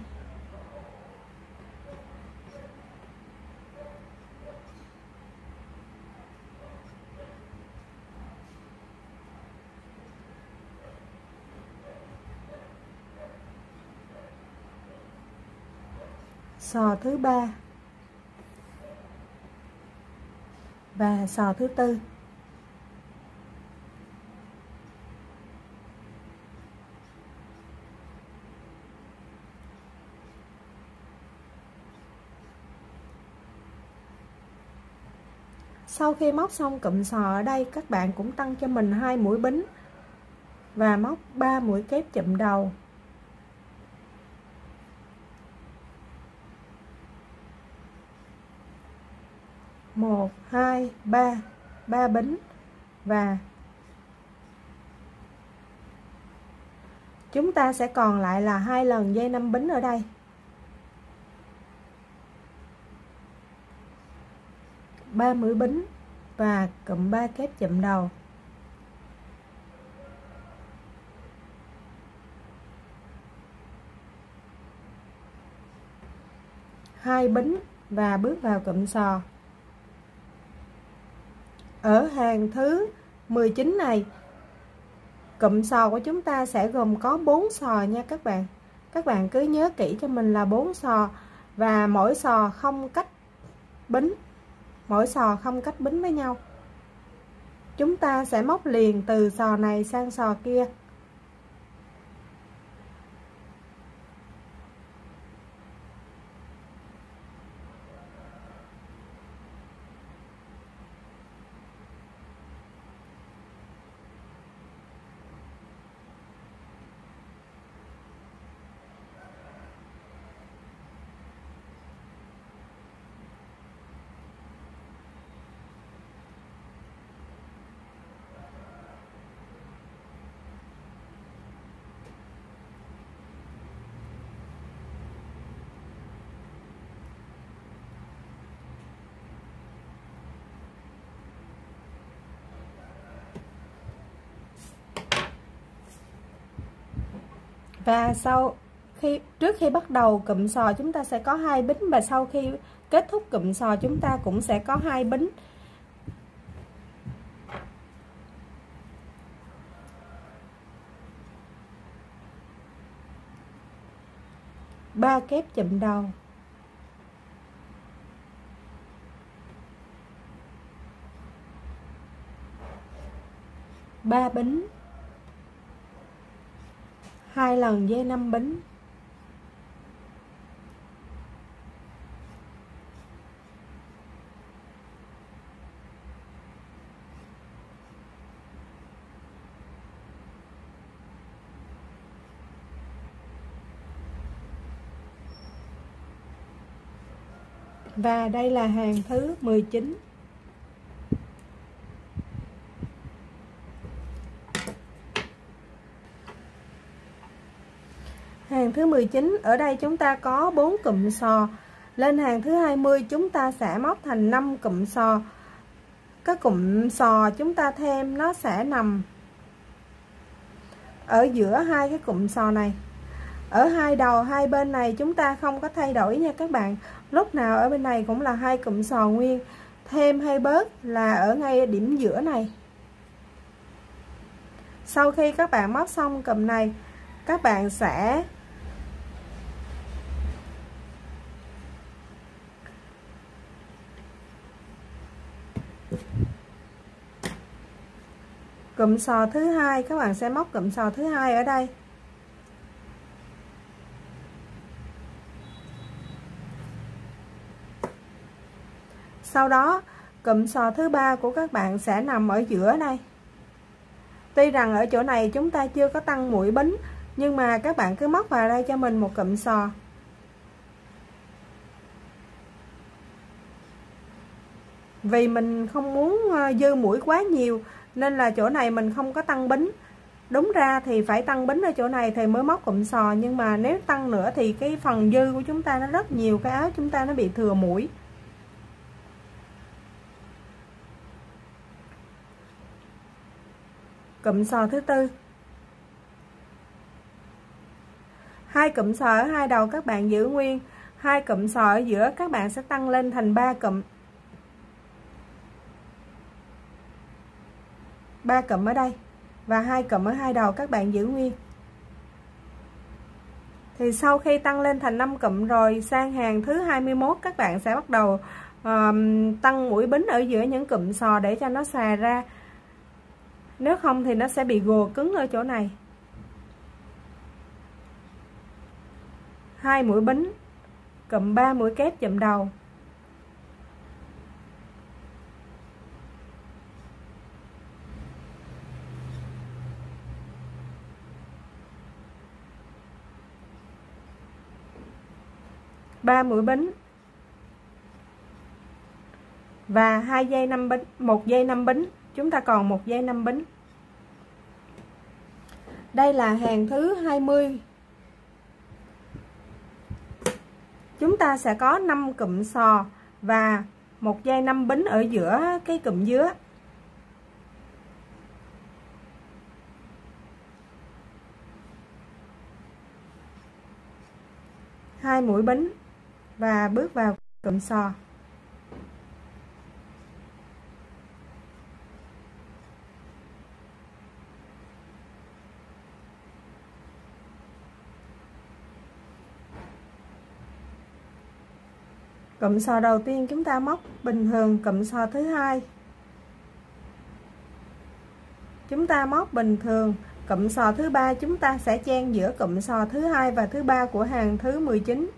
A: Sò thứ ba và sò thứ tư. Sau khi móc xong cụm sò ở đây, các bạn cũng tăng cho mình 2 mũi bính và móc 3 mũi kép chụm đầu. Một, hai, ba, 3 bính và chúng ta sẽ còn lại là 2 lần dây 5 bính ở đây. Ba mũi bính và cụm 3 kép chụm đầu. Hai bính và bước vào cụm sò. Ở hàng thứ 19 này, cụm sò của chúng ta sẽ gồm có 4 sò nha các bạn. Các bạn cứ nhớ kỹ cho mình là 4 sò và mỗi sò không cách bính. Mỗi sò không cách bính với nhau. Chúng ta sẽ móc liền từ sò này sang sò kia. Và trước khi bắt đầu cụm sò chúng ta sẽ có 2 bính, và sau khi kết thúc cụm sò chúng ta cũng sẽ có 2 bính. Ba kép chụm đầu, 3 bính, 2 lần dây 5 bính, và đây là hàng thứ 19. Hàng thứ 19 ở đây chúng ta có 4 cụm sò. Lên hàng thứ 20 chúng ta sẽ móc thành 5 cụm sò. Các cụm sò chúng ta thêm nó sẽ nằm ở giữa hai cái cụm sò này. Ở hai đầu hai bên này chúng ta không có thay đổi nha các bạn. Lúc nào ở bên này cũng là 2 cụm sò nguyên. Thêm hay bớt là ở ngay điểm giữa này. Sau khi các bạn móc xong cụm này, các bạn sẽ cụm sò thứ hai, các bạn sẽ móc cụm sò thứ hai ở đây. Sau đó cụm sò thứ ba của các bạn sẽ nằm ở giữa đây. Tuy rằng ở chỗ này chúng ta chưa có tăng mũi bính, nhưng mà các bạn cứ móc vào đây cho mình một cụm sò. Vì mình không muốn dư mũi quá nhiều nên là chỗ này mình không có tăng bính. Đúng ra thì phải tăng bính ở chỗ này thì mới móc cụm sò, nhưng mà nếu tăng nữa thì cái phần dư của chúng ta nó rất nhiều, cái áo chúng ta nó bị thừa mũi. Cụm sò thứ tư, 2 cụm sò ở hai đầu các bạn giữ nguyên, 2 cụm sò ở giữa các bạn sẽ tăng lên thành 3 cụm. 3 cụm ở đây và 2 cụm ở hai đầu các bạn giữ nguyên. Thì sau khi tăng lên thành 5 cụm rồi, sang hàng thứ 21 các bạn sẽ bắt đầu tăng mũi bính ở giữa những cụm sò để cho nó xòe ra. Nếu không thì nó sẽ bị gồ cứng ở chỗ này. 2 mũi bính, cụm 3 mũi kép chụm đầu. Ba mũi bính và 2 dây 5 bính, 1 dây 5 bính, chúng ta còn 1 dây 5 bính. Đây là hàng thứ 20. Chúng ta sẽ có 5 cụm sò và 1 dây 5 bính ở giữa cái cụm dứa. Hai mũi bính và bước vào cụm sò. Cụm sò đầu tiên chúng ta móc bình thường, cụm sò thứ hai chúng ta móc bình thường, cụm sò thứ ba chúng ta sẽ chen giữa cụm sò thứ hai và thứ ba của hàng thứ 19.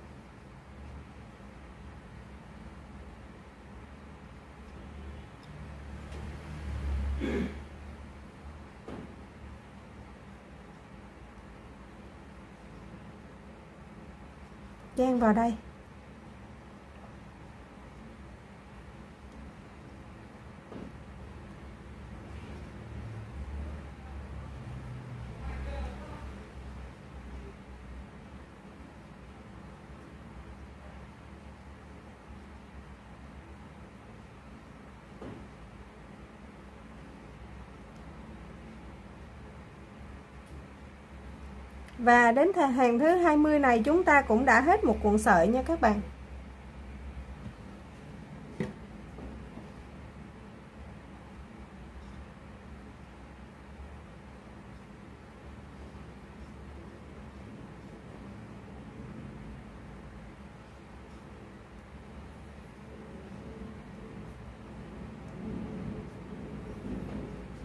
A: Chen vào đây. Và đến hàng thứ 20 này chúng ta cũng đã hết một cuộn sợi nha các bạn.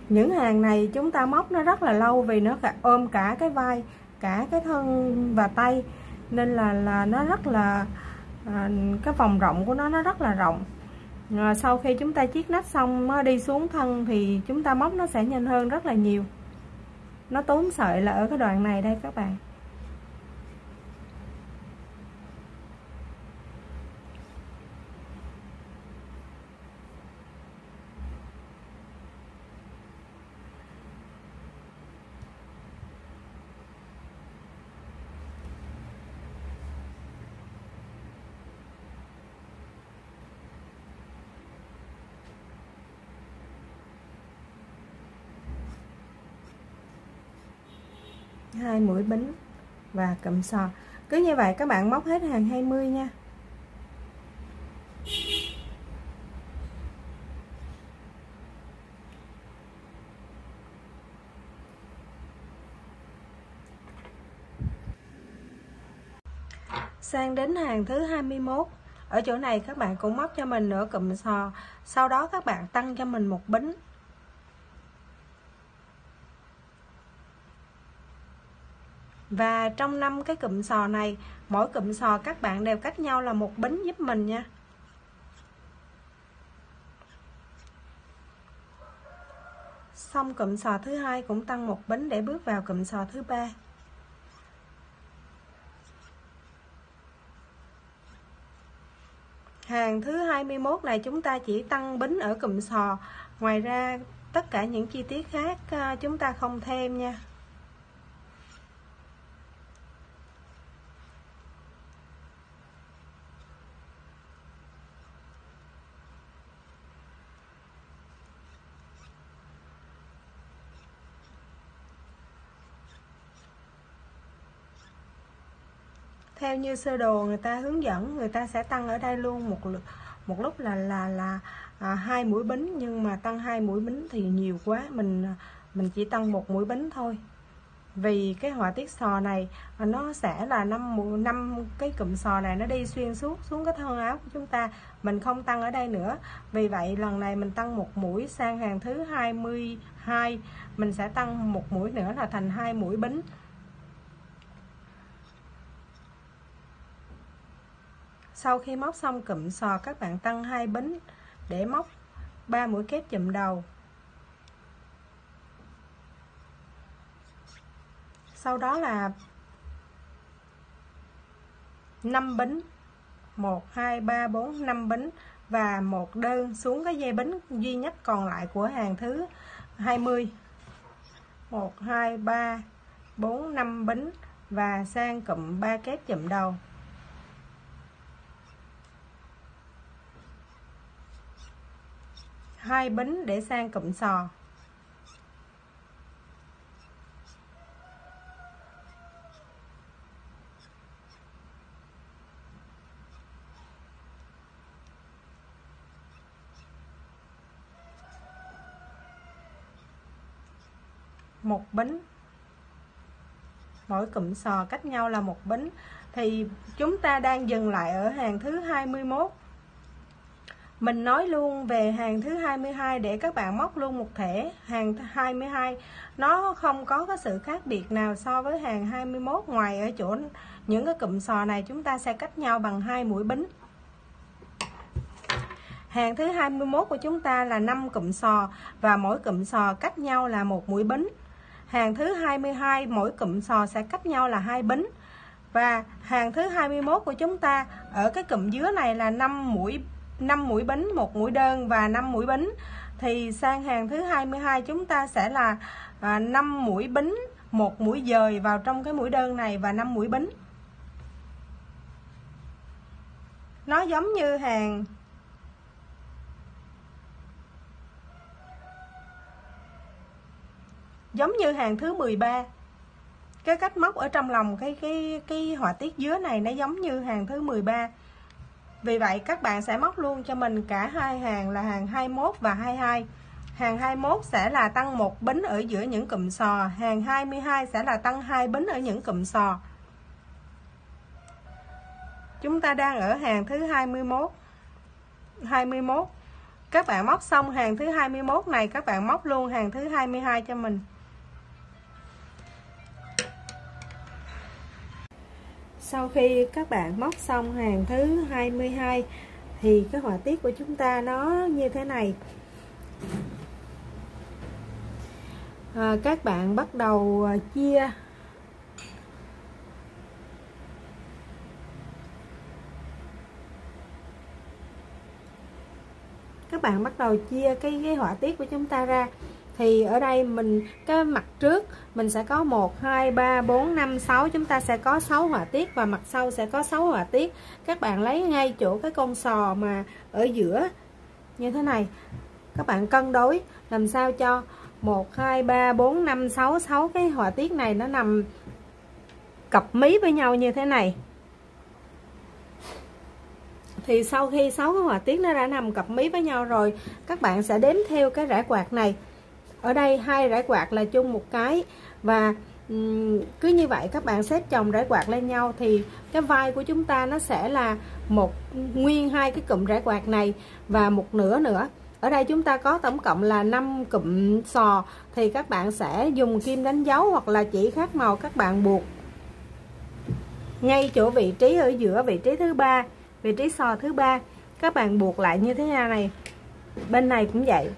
A: Những hàng này chúng ta móc nó rất là lâu vì nó ôm cả cái vai, cả cái thân và tay, nên là nó rất là cái vòng rộng của nó rất là rộng. Sau khi chúng ta chiết nách xong nó đi xuống thân thì chúng ta móc nó sẽ nhanh hơn rất là nhiều. Nó tốn sợi là ở cái đoạn này đây các bạn. Hai mũi bính và cụm sò. Cứ như vậy các bạn móc hết hàng 20 nha. Sang đến hàng thứ 21. Ở chỗ này các bạn cũng móc cho mình nửa cụm sò, sau đó các bạn tăng cho mình một bính. Và trong 5 cái cụm sò này, mỗi cụm sò các bạn đều cách nhau là một bính giúp mình nha. Xong cụm sò thứ hai cũng tăng một bính để bước vào cụm sò thứ ba. Hàng thứ 21 này chúng ta chỉ tăng bính ở cụm sò, ngoài ra tất cả những chi tiết khác chúng ta không thêm nha. Theo như sơ đồ người ta hướng dẫn, người ta sẽ tăng ở đây luôn một lúc là 2 mũi bính, nhưng mà tăng 2 mũi bính thì nhiều quá, mình chỉ tăng một mũi bính thôi. Vì cái họa tiết sò này nó sẽ là 5 cái cụm sò này nó đi xuyên suốt xuống cái thân áo của chúng ta, mình không tăng ở đây nữa. Vì vậy lần này mình tăng một mũi, sang hàng thứ 22 mình sẽ tăng một mũi nữa là thành 2 mũi bính. Sau khi móc xong cụm sò các bạn tăng 2 bính để móc 3 mũi kép chùm đầu. Sau đó là 5 bính, 1 2 3 4 5 bính và một đơn xuống cái dây bính duy nhất còn lại của hàng thứ 20. 1 2 3 4 5 bính và sang cụm 3 kép chùm đầu. Hai bính để sang cụm sò. Một bính. Mỗi cụm sò cách nhau là một bính. Thì chúng ta đang dừng lại ở hàng thứ 21. Mình nói luôn về hàng thứ 22 để các bạn móc luôn một thể. Hàng 22 nó không có cái sự khác biệt nào so với hàng 21, ngoài ở chỗ những cái cụm sò này chúng ta sẽ cách nhau bằng 2 mũi bính. Hàng thứ 21 của chúng ta là 5 cụm sò và mỗi cụm sò cách nhau là một mũi bính. Hàng thứ 22 mỗi cụm sò sẽ cách nhau là 2 bính. Và hàng thứ 21 của chúng ta ở cái cụm dưới này là 5 mũi bính, một mũi đơn và 5 mũi bính. Thì sang hàng thứ 22 chúng ta sẽ là 5 mũi bính, một mũi dời vào trong cái mũi đơn này và 5 mũi bính. Nó giống như hàng thứ 13. cái cách móc ở trong lòng cái họa tiết dứa này nó giống như hàng thứ 13. Vì vậy các bạn sẽ móc luôn cho mình cả hai hàng là hàng 21 và 22. Hàng 21 sẽ là tăng 1 bính ở giữa những cụm sò, hàng 22 sẽ là tăng 2 bính ở những cụm sò. Chúng ta đang ở hàng thứ 21. Các bạn móc xong hàng thứ 21 này, các bạn móc luôn hàng thứ 22 cho mình. Sau khi các bạn móc xong hàng thứ 22 thì cái họa tiết của chúng ta nó như thế này. Các bạn bắt đầu chia cái họa tiết của chúng ta ra. Thì ở đây mình cái mặt trước mình sẽ có 1 2 3 4 5 6, chúng ta sẽ có 6 họa tiết và mặt sau sẽ có 6 họa tiết. Các bạn lấy ngay chỗ cái con sò mà ở giữa như thế này. Các bạn cân đối làm sao cho 1 2 3 4 5 6 6 cái họa tiết này nó nằm cặp mí với nhau như thế này. Thì sau khi 6 cái họa tiết nó đã nằm cặp mí với nhau rồi, các bạn sẽ đếm theo cái rải quạt này. Ở đây 2 rải quạt là chung một cái, và cứ như vậy các bạn xếp chồng rải quạt lên nhau thì cái vai của chúng ta nó sẽ là nguyên 2 cái cụm rải quạt này và một nửa nữa. Ở đây chúng ta có tổng cộng là 5 cụm sò, thì các bạn sẽ dùng kim đánh dấu hoặc là chỉ khác màu, các bạn buộc ngay chỗ vị trí ở giữa vị trí thứ 3, vị trí sò thứ 3, các bạn buộc lại như thế này. Bên này cũng vậy,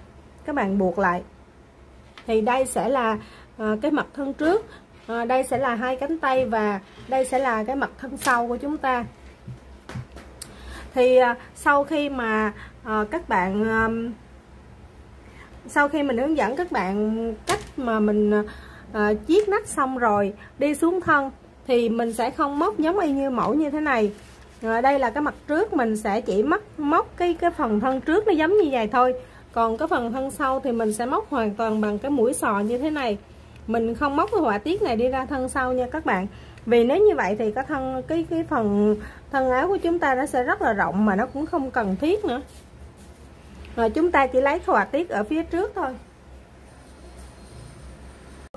A: các bạn buộc lại. Thì đây sẽ là cái mặt thân trước, đây sẽ là 2 cánh tay, và đây sẽ là cái mặt thân sau của chúng ta. Thì sau khi mà sau khi mình hướng dẫn các bạn cách mà mình chiết nách xong rồi đi xuống thân, thì mình sẽ không móc giống y như mẫu như thế này. Đây là cái mặt trước, mình sẽ chỉ móc cái phần thân trước nó giống như vậy thôi. Còn cái phần thân sau thì mình sẽ móc hoàn toàn bằng cái mũi sò như thế này. Mình không móc cái họa tiết này đi ra thân sau nha các bạn. Vì nếu như vậy thì cái phần thân áo của chúng ta nó sẽ rất là rộng, mà nó cũng không cần thiết nữa. Rồi chúng ta chỉ lấy họa tiết ở phía trước thôi.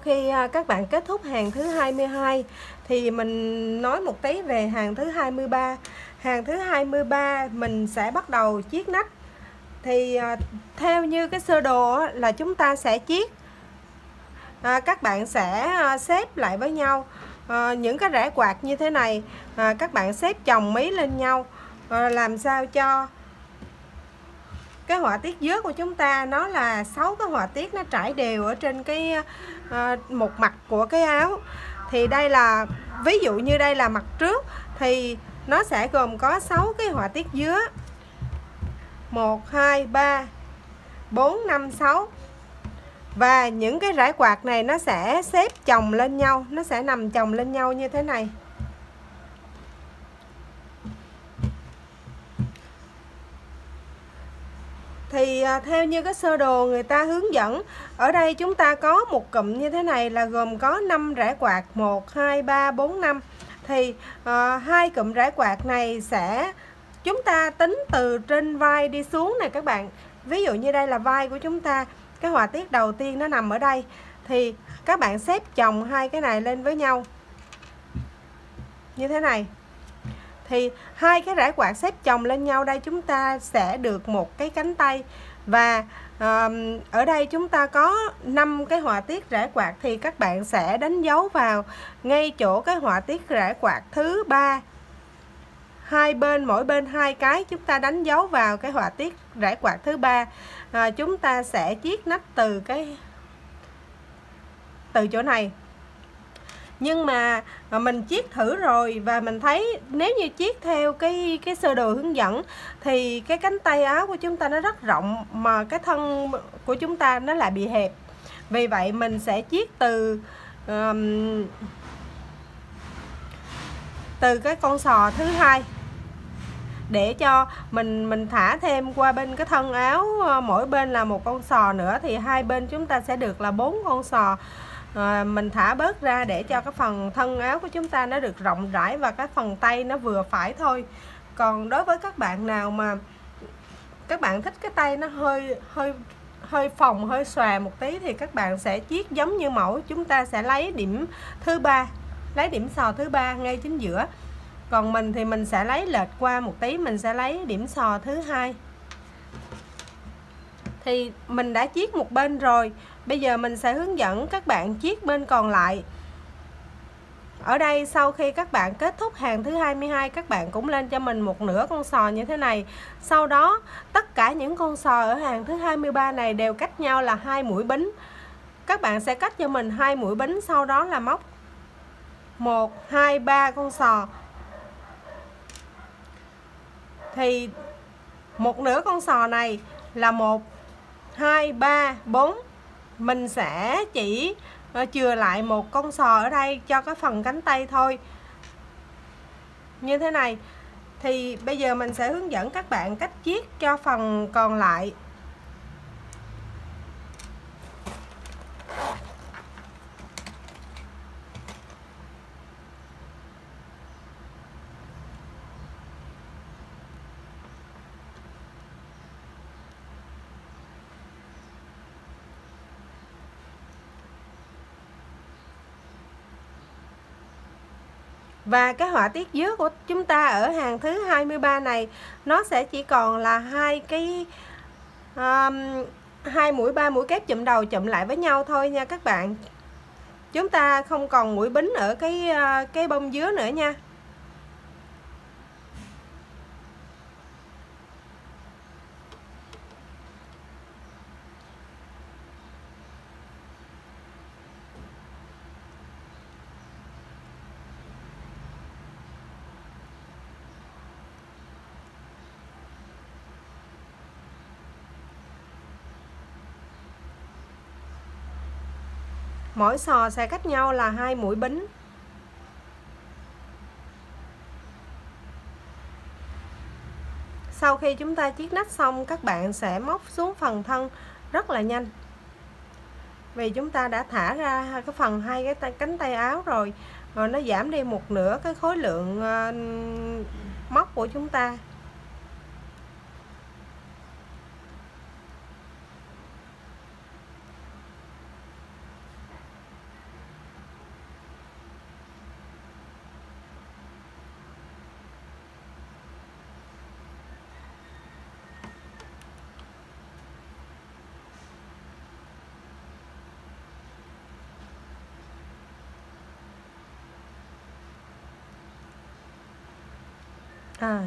A: Khi các bạn kết thúc hàng thứ 22 thì mình nói một tí về hàng thứ 23. Hàng thứ 23 mình sẽ bắt đầu chiết nách. Thì theo như cái sơ đồ là chúng ta sẽ chiết, các bạn sẽ xếp lại với nhau những cái rải quạt như thế này, các bạn xếp chồng mí lên nhau, làm sao cho cái họa tiết dứa của chúng ta nó là 6 cái họa tiết nó trải đều ở trên cái một mặt của cái áo. Thì đây là ví dụ như đây là mặt trước thì nó sẽ gồm có 6 cái họa tiết dứa, 1 2 3 4 5 6, và những cái rải quạt này nó sẽ xếp chồng lên nhau, nó sẽ nằm chồng lên nhau như thế này. Thì theo như cái sơ đồ người ta hướng dẫn, ở đây chúng ta có một cụm như thế này là gồm có 5 rải quạt, 1 2 3 4 5. Thì 2 cụm rải quạt này sẽ chúng ta tính từ trên vai đi xuống này các bạn. Ví dụ như đây là vai của chúng ta, cái họa tiết đầu tiên nó nằm ở đây, thì các bạn xếp chồng 2 cái này lên với nhau như thế này. Thì 2 cái rải quạt xếp chồng lên nhau đây chúng ta sẽ được một cái cánh tay. Và ở đây chúng ta có 5 cái họa tiết rải quạt, thì các bạn sẽ đánh dấu vào ngay chỗ cái họa tiết rải quạt thứ 3. Hai bên, mỗi bên 2 cái, chúng ta đánh dấu vào cái họa tiết rải quạt thứ 3. Chúng ta sẽ chiết nách từ chỗ này. Nhưng mà mình chiết thử rồi và mình thấy nếu như chiết theo cái sơ đồ hướng dẫn thì cái cánh tay áo của chúng ta nó rất rộng, mà cái thân của chúng ta nó lại bị hẹp. Vì vậy mình sẽ chiết từ cái con sò thứ 2 để cho mình thả thêm qua bên cái thân áo, mỗi bên là một con sò nữa, thì hai bên chúng ta sẽ được là 4 con sò. mình thả bớt ra để cho cái phần thân áo của chúng ta nó được rộng rãi và cái phần tay nó vừa phải thôi. Còn đối với các bạn nào mà các bạn thích cái tay nó hơi phồng, hơi xòe một tí thì các bạn sẽ chiết giống như mẫu. Chúng ta sẽ lấy điểm thứ ba, lấy điểm sò thứ ba ngay chính giữa. Còn mình thì mình sẽ lấy lệch qua một tí, mình sẽ lấy điểm sò thứ hai. Thì mình đã chiết một bên rồi, bây giờ mình sẽ hướng dẫn các bạn chiết bên còn lại. Ở đây sau khi các bạn kết thúc hàng thứ 22, các bạn cũng lên cho mình một nửa con sò như thế này. Sau đó tất cả những con sò ở hàng thứ 23 này đều cách nhau là 2 mũi bính. Các bạn sẽ cách cho mình 2 mũi bính, sau đó là móc 1, 2, 3 con sò. Thì một nửa con sò này là 1, 2, 3, 4. Mình sẽ chỉ chừa lại một con sò ở đây cho cái phần cánh tay thôi. Như thế này. Thì bây giờ mình sẽ hướng dẫn các bạn cách chiết cho phần còn lại. Và cái họa tiết dưới của chúng ta ở hàng thứ 23 này nó sẽ chỉ còn là hai mũi, 3 mũi kép chụm đầu chụm lại với nhau thôi nha các bạn. Chúng ta không còn mũi bính ở cái bông dứa nữa nha. Mỗi sò sẽ cách nhau là 2 mũi bính. Sau khi chúng ta chiết nách xong, các bạn sẽ móc xuống phần thân rất là nhanh. Vì chúng ta đã thả ra cái phần hai cái cánh tay áo rồi, nó giảm đi một nửa cái khối lượng móc của chúng ta.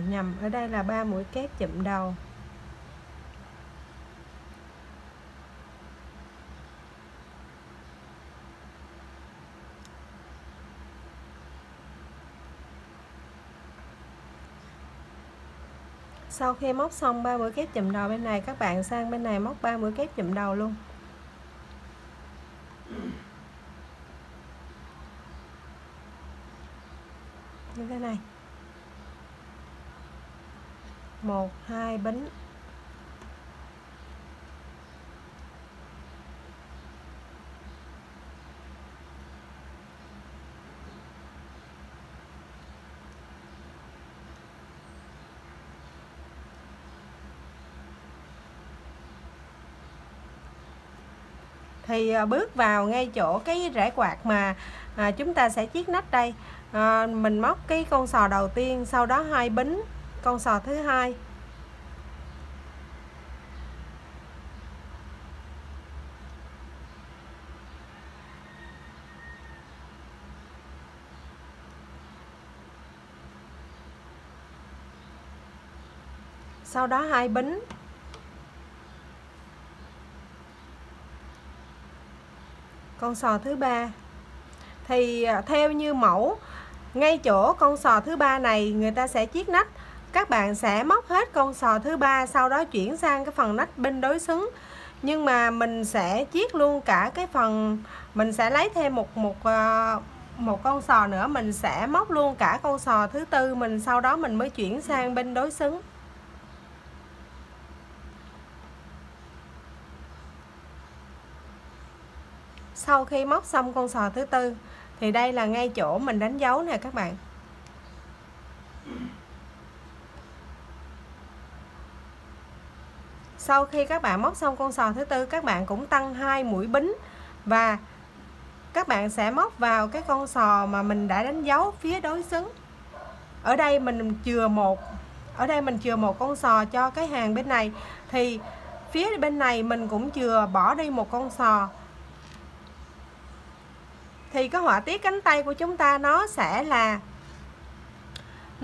A: Nhầm, ở đây là 3 mũi kép chụm đầu. Sau khi móc xong 3 mũi kép chụm đầu bên này, các bạn sang bên này móc 3 mũi kép chụm đầu luôn. Như thế này. 1, 2 bính. Thì bước vào ngay chỗ cái rễ quạt mà chúng ta sẽ chiết nách đây. Mình móc cái con sò đầu tiên, sau đó 2 bính con sò thứ hai. Sau đó 2 bính con sò thứ ba. Thì theo như mẫu, ngay chỗ con sò thứ ba này người ta sẽ chiết nách. Các bạn sẽ móc hết con sò thứ ba, sau đó chuyển sang cái phần nách bên đối xứng. Nhưng mà mình sẽ chiết luôn cả cái phần, mình sẽ lấy thêm một con sò nữa, mình sẽ móc luôn cả con sò thứ tư mình, sau đó mình mới chuyển sang bên đối xứng. Sau khi móc xong con sò thứ tư thì đây là ngay chỗ mình đánh dấu nè các bạn. Sau khi các bạn móc xong con sò thứ tư, các bạn cũng tăng 2 mũi bính và các bạn sẽ móc vào cái con sò mà mình đã đánh dấu phía đối xứng. Ở đây mình chừa một con sò cho cái hàng bên này, thì phía bên này mình cũng chừa bỏ đi một con sò. Thì cái họa tiết cánh tay của chúng ta nó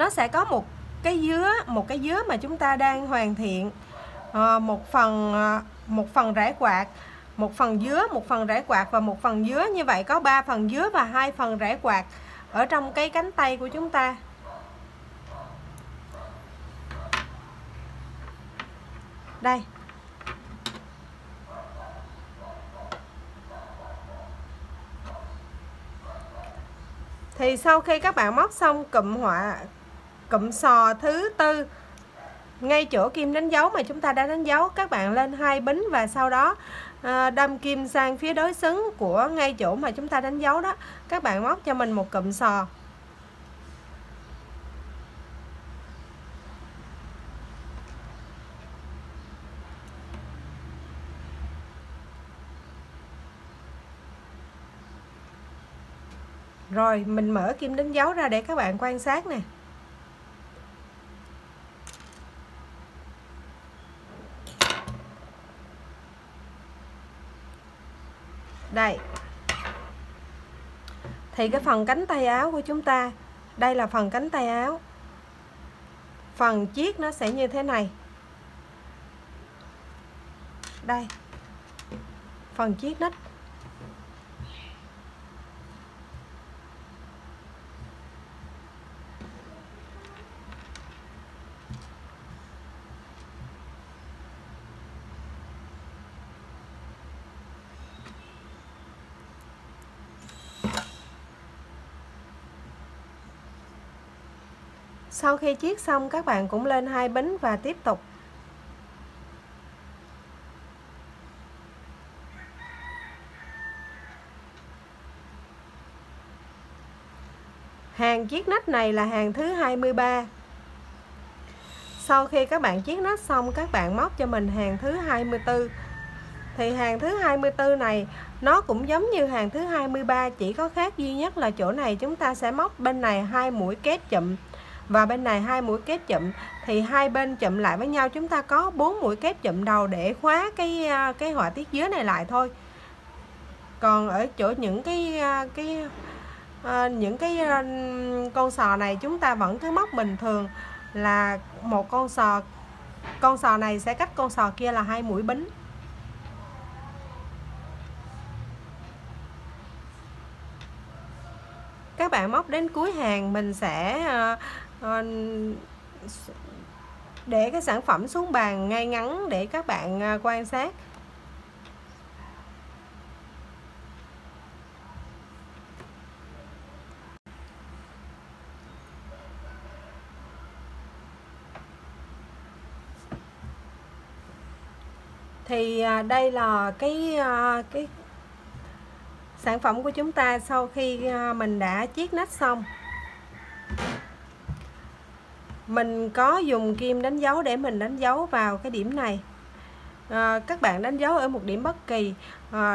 A: sẽ có một cái dứa mà chúng ta đang hoàn thiện, một phần rễ quạt, một phần dứa, một phần rễ quạt và một phần dứa. Như vậy có 3 phần dứa và 2 phần rễ quạt ở trong cái cánh tay của chúng ta. Đây. Thì sau khi các bạn móc xong cụm sò thứ tư, ngay chỗ kim đánh dấu mà chúng ta đã đánh dấu, các bạn lên 2 bính và sau đó đâm kim sang phía đối xứng của ngay chỗ mà chúng ta đánh dấu đó. Các bạn móc cho mình một cụm sò. Rồi mình mở kim đánh dấu ra để các bạn quan sát nè. Đây. Thì cái phần cánh tay áo của chúng ta, đây là phần cánh tay áo. Phần chiết nó sẽ như thế này. Đây. Phần chiết nách. Sau khi chiết xong, các bạn cũng lên 2 bính và tiếp tục. Hàng chiết nách này là hàng thứ 23. Sau khi các bạn chiết nách xong, các bạn móc cho mình hàng thứ 24. Thì hàng thứ 24 này nó cũng giống như hàng thứ 23, chỉ có khác duy nhất là chỗ này chúng ta sẽ móc bên này 2 mũi kép chụm và bên này 2 mũi kép chụm, thì hai bên chụm lại với nhau, chúng ta có 4 mũi kép chụm đầu để khóa cái họa tiết dưới này lại thôi. Còn ở chỗ những cái con sò này chúng ta vẫn cứ móc bình thường là một con sò này sẽ cách con sò kia là 2 mũi bính. Các bạn móc đến cuối hàng mình sẽ để cái sản phẩm xuống bàn ngay ngắn để các bạn quan sát. Thì đây là cái sản phẩm của chúng ta sau khi mình đã chiết nách xong. Mình có dùng kim đánh dấu để mình đánh dấu vào cái điểm này. Các bạn đánh dấu ở một điểm bất kỳ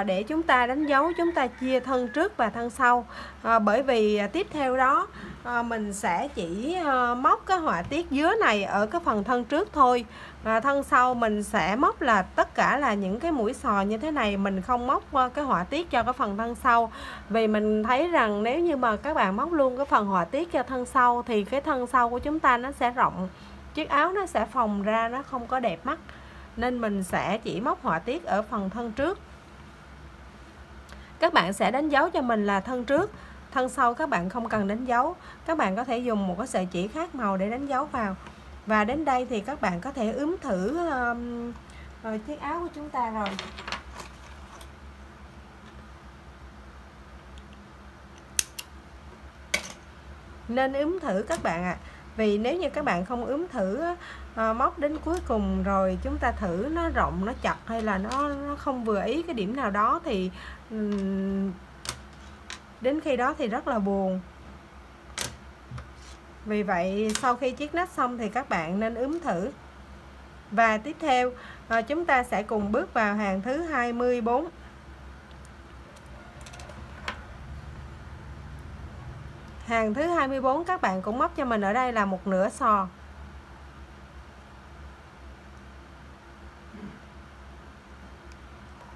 A: để chúng ta đánh dấu, chúng ta chia thân trước và thân sau. Bởi vì tiếp theo đó mình sẽ chỉ móc cái họa tiết dứa này ở cái phần thân trước thôi. Thân sau mình sẽ móc là tất cả là những cái mũi sò như thế này, mình không móc cái họa tiết cho cái phần thân sau. Vì mình thấy rằng nếu như mà các bạn móc luôn cái phần họa tiết cho thân sau thì cái thân sau của chúng ta nó sẽ rộng, chiếc áo nó sẽ phồng ra, nó không có đẹp mắt. Nên mình sẽ chỉ móc họa tiết ở phần thân trước. Các bạn sẽ đánh dấu cho mình là thân trước, thân sau các bạn không cần đánh dấu. Các bạn có thể dùng một cái sợi chỉ khác màu để đánh dấu vào. Và đến đây thì các bạn có thể ướm thử chiếc áo của chúng ta rồi. Nên ướm thử các bạn ạ. Vì nếu như các bạn không ướm thử móc đến cuối cùng rồi chúng ta thử nó rộng, nó chặt hay là nó không vừa ý cái điểm nào đó thì đến khi đó thì rất là buồn. Vì vậy sau khi chiết nách xong thì các bạn nên ướm thử. Và tiếp theo chúng ta sẽ cùng bước vào hàng thứ 24. Hàng thứ 24 các bạn cũng móc cho mình ở đây là một nửa sò.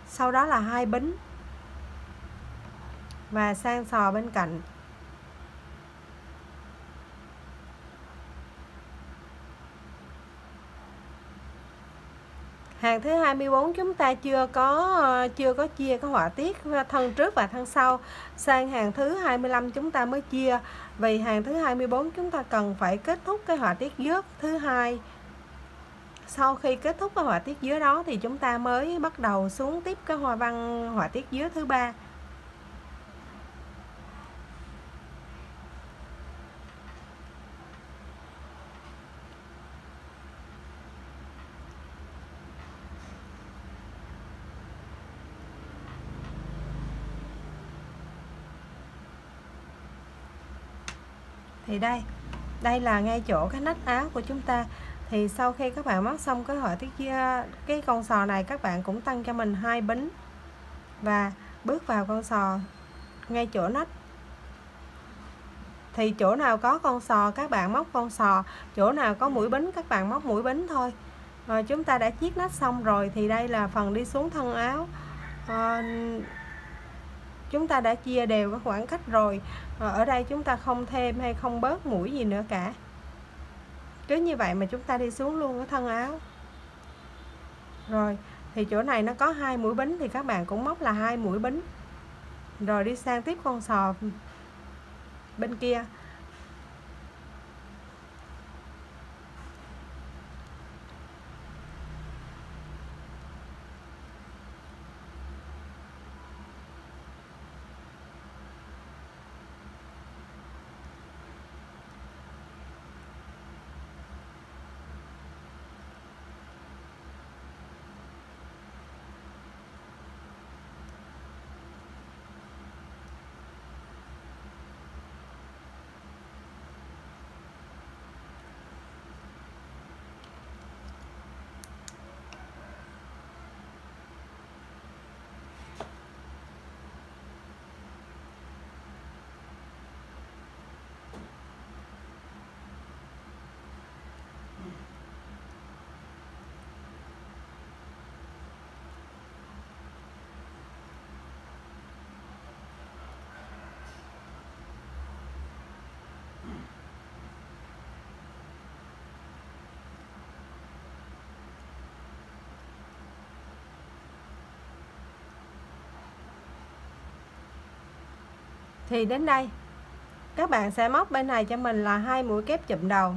A: Sau đó là 2 bính và sang sò bên cạnh. Hàng thứ 24 chúng ta chưa có chia cái họa tiết thân trước và thân sau. Sang hàng thứ 25 chúng ta mới chia. Vì hàng thứ 24 chúng ta cần phải kết thúc cái họa tiết dưới thứ hai. Sau khi kết thúc cái họa tiết dưới đó thì chúng ta mới bắt đầu xuống tiếp cái hoa văn họa tiết dưới thứ ba. Thì đây là ngay chỗ cái nách áo của chúng ta. Thì sau khi các bạn móc xong cái họa tiết cái con sò này, các bạn cũng tăng cho mình 2 bính và bước vào con sò ngay chỗ nách. Thì chỗ nào có con sò các bạn móc con sò, chỗ nào có mũi bính các bạn móc mũi bính thôi. Chúng ta đã chiết nách xong rồi thì đây là phần đi xuống thân áo. Chúng ta đã chia đều các khoảng cách rồi. Ở đây chúng ta không thêm hay không bớt mũi gì nữa cả. Cứ như vậy mà chúng ta đi xuống luôn cái thân áo. Rồi thì chỗ này nó có 2 mũi bính thì các bạn cũng móc là 2 mũi bính. Rồi đi sang tiếp con sò bên kia. Thì đến đây các bạn sẽ móc bên này cho mình là 2 mũi kép chụm đầu.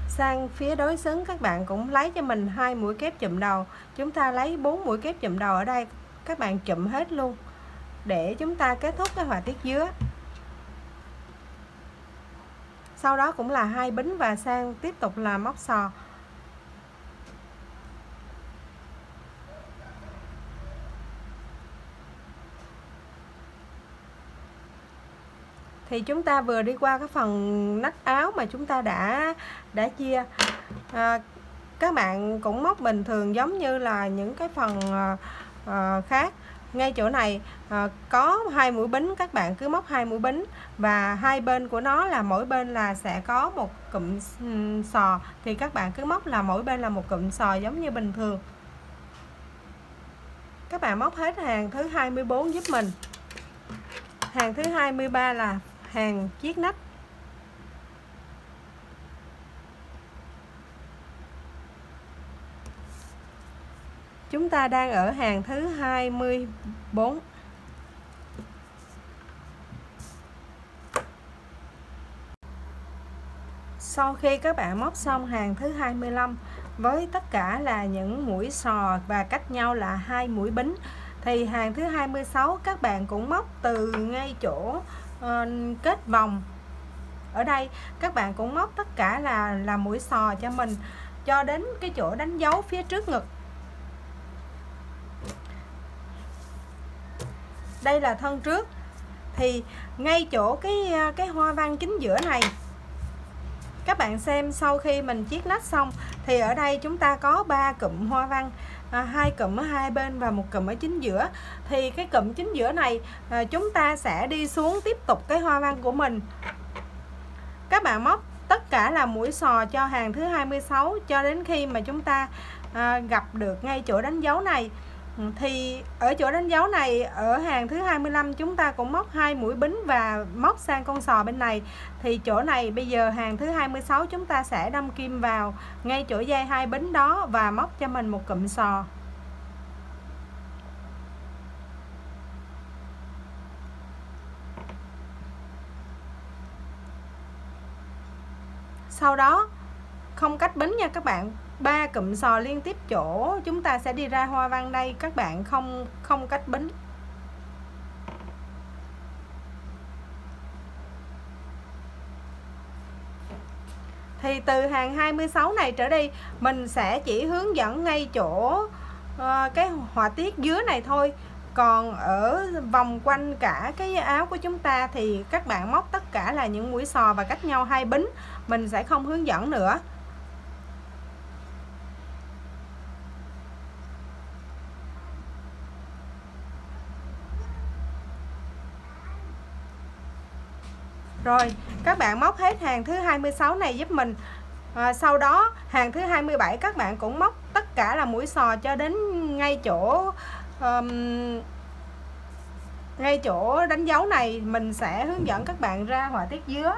A: Sang phía đối xứng các bạn cũng lấy cho mình 2 mũi kép chụm đầu. Chúng ta lấy 4 mũi kép chụm đầu ở đây, các bạn chụm hết luôn để chúng ta kết thúc cái họa tiết dưới. Sau đó cũng là 2 bính và sang tiếp tục là móc sò. Thì chúng ta vừa đi qua cái phần nách áo mà chúng ta đã chia. Các bạn cũng móc bình thường giống như là những cái phần khác. Ngay chỗ này có 2 mũi bính, các bạn cứ móc 2 mũi bính và hai bên của nó là mỗi bên là sẽ có một cụm sò, thì các bạn cứ móc là mỗi bên là một cụm sò giống như bình thường. Các bạn móc hết hàng thứ 24 giúp mình. Hàng thứ 23 là hàng chiết nách. Chúng ta đang ở hàng thứ 24. Sau khi các bạn móc xong hàng thứ 25 với tất cả là những mũi sò và cách nhau là 2 mũi bính, thì hàng thứ 26 các bạn cũng móc từ ngay chỗ kết vòng Ở đây các bạn cũng móc tất cả là mũi xò cho mình cho đến cái chỗ đánh dấu phía trước ngực. Đây là thân trước. Thì ngay chỗ cái hoa văn chính giữa này, các bạn xem sau khi mình chiết nách xong thì ở đây chúng ta có 3 cụm hoa văn, 2 cụm ở hai bên và 1 cụm ở chính giữa. Thì cái cụm chính giữa này chúng ta sẽ đi xuống tiếp tục cái hoa văn của mình. Các bạn móc tất cả là mũi xò cho hàng thứ 26 cho đến khi mà chúng ta gặp được ngay chỗ đánh dấu này. Thì ở chỗ đánh dấu này, ở hàng thứ 25 chúng ta cũng móc 2 mũi bính và móc sang con sò bên này. Thì chỗ này bây giờ hàng thứ 26 chúng ta sẽ đâm kim vào ngay chỗ dây 2 bính đó và móc cho mình một cụm sò. Sau đó không cách bính nha các bạn, 3 cụm sò liên tiếp chỗ chúng ta sẽ đi ra hoa văn đây, các bạn không cách bính. Thì từ hàng 26 này trở đi mình sẽ chỉ hướng dẫn ngay chỗ cái họa tiết dưới này thôi. Còn ở vòng quanh cả cái áo của chúng ta thì các bạn móc tất cả là những mũi xò và cách nhau 2 bính, mình sẽ không hướng dẫn nữa. Rồi, các bạn móc hết hàng thứ 26 này giúp mình. Sau đó hàng thứ 27 các bạn cũng móc tất cả là mũi xò cho đến ngay chỗ đánh dấu này, mình sẽ hướng dẫn các bạn ra họa tiết dứa.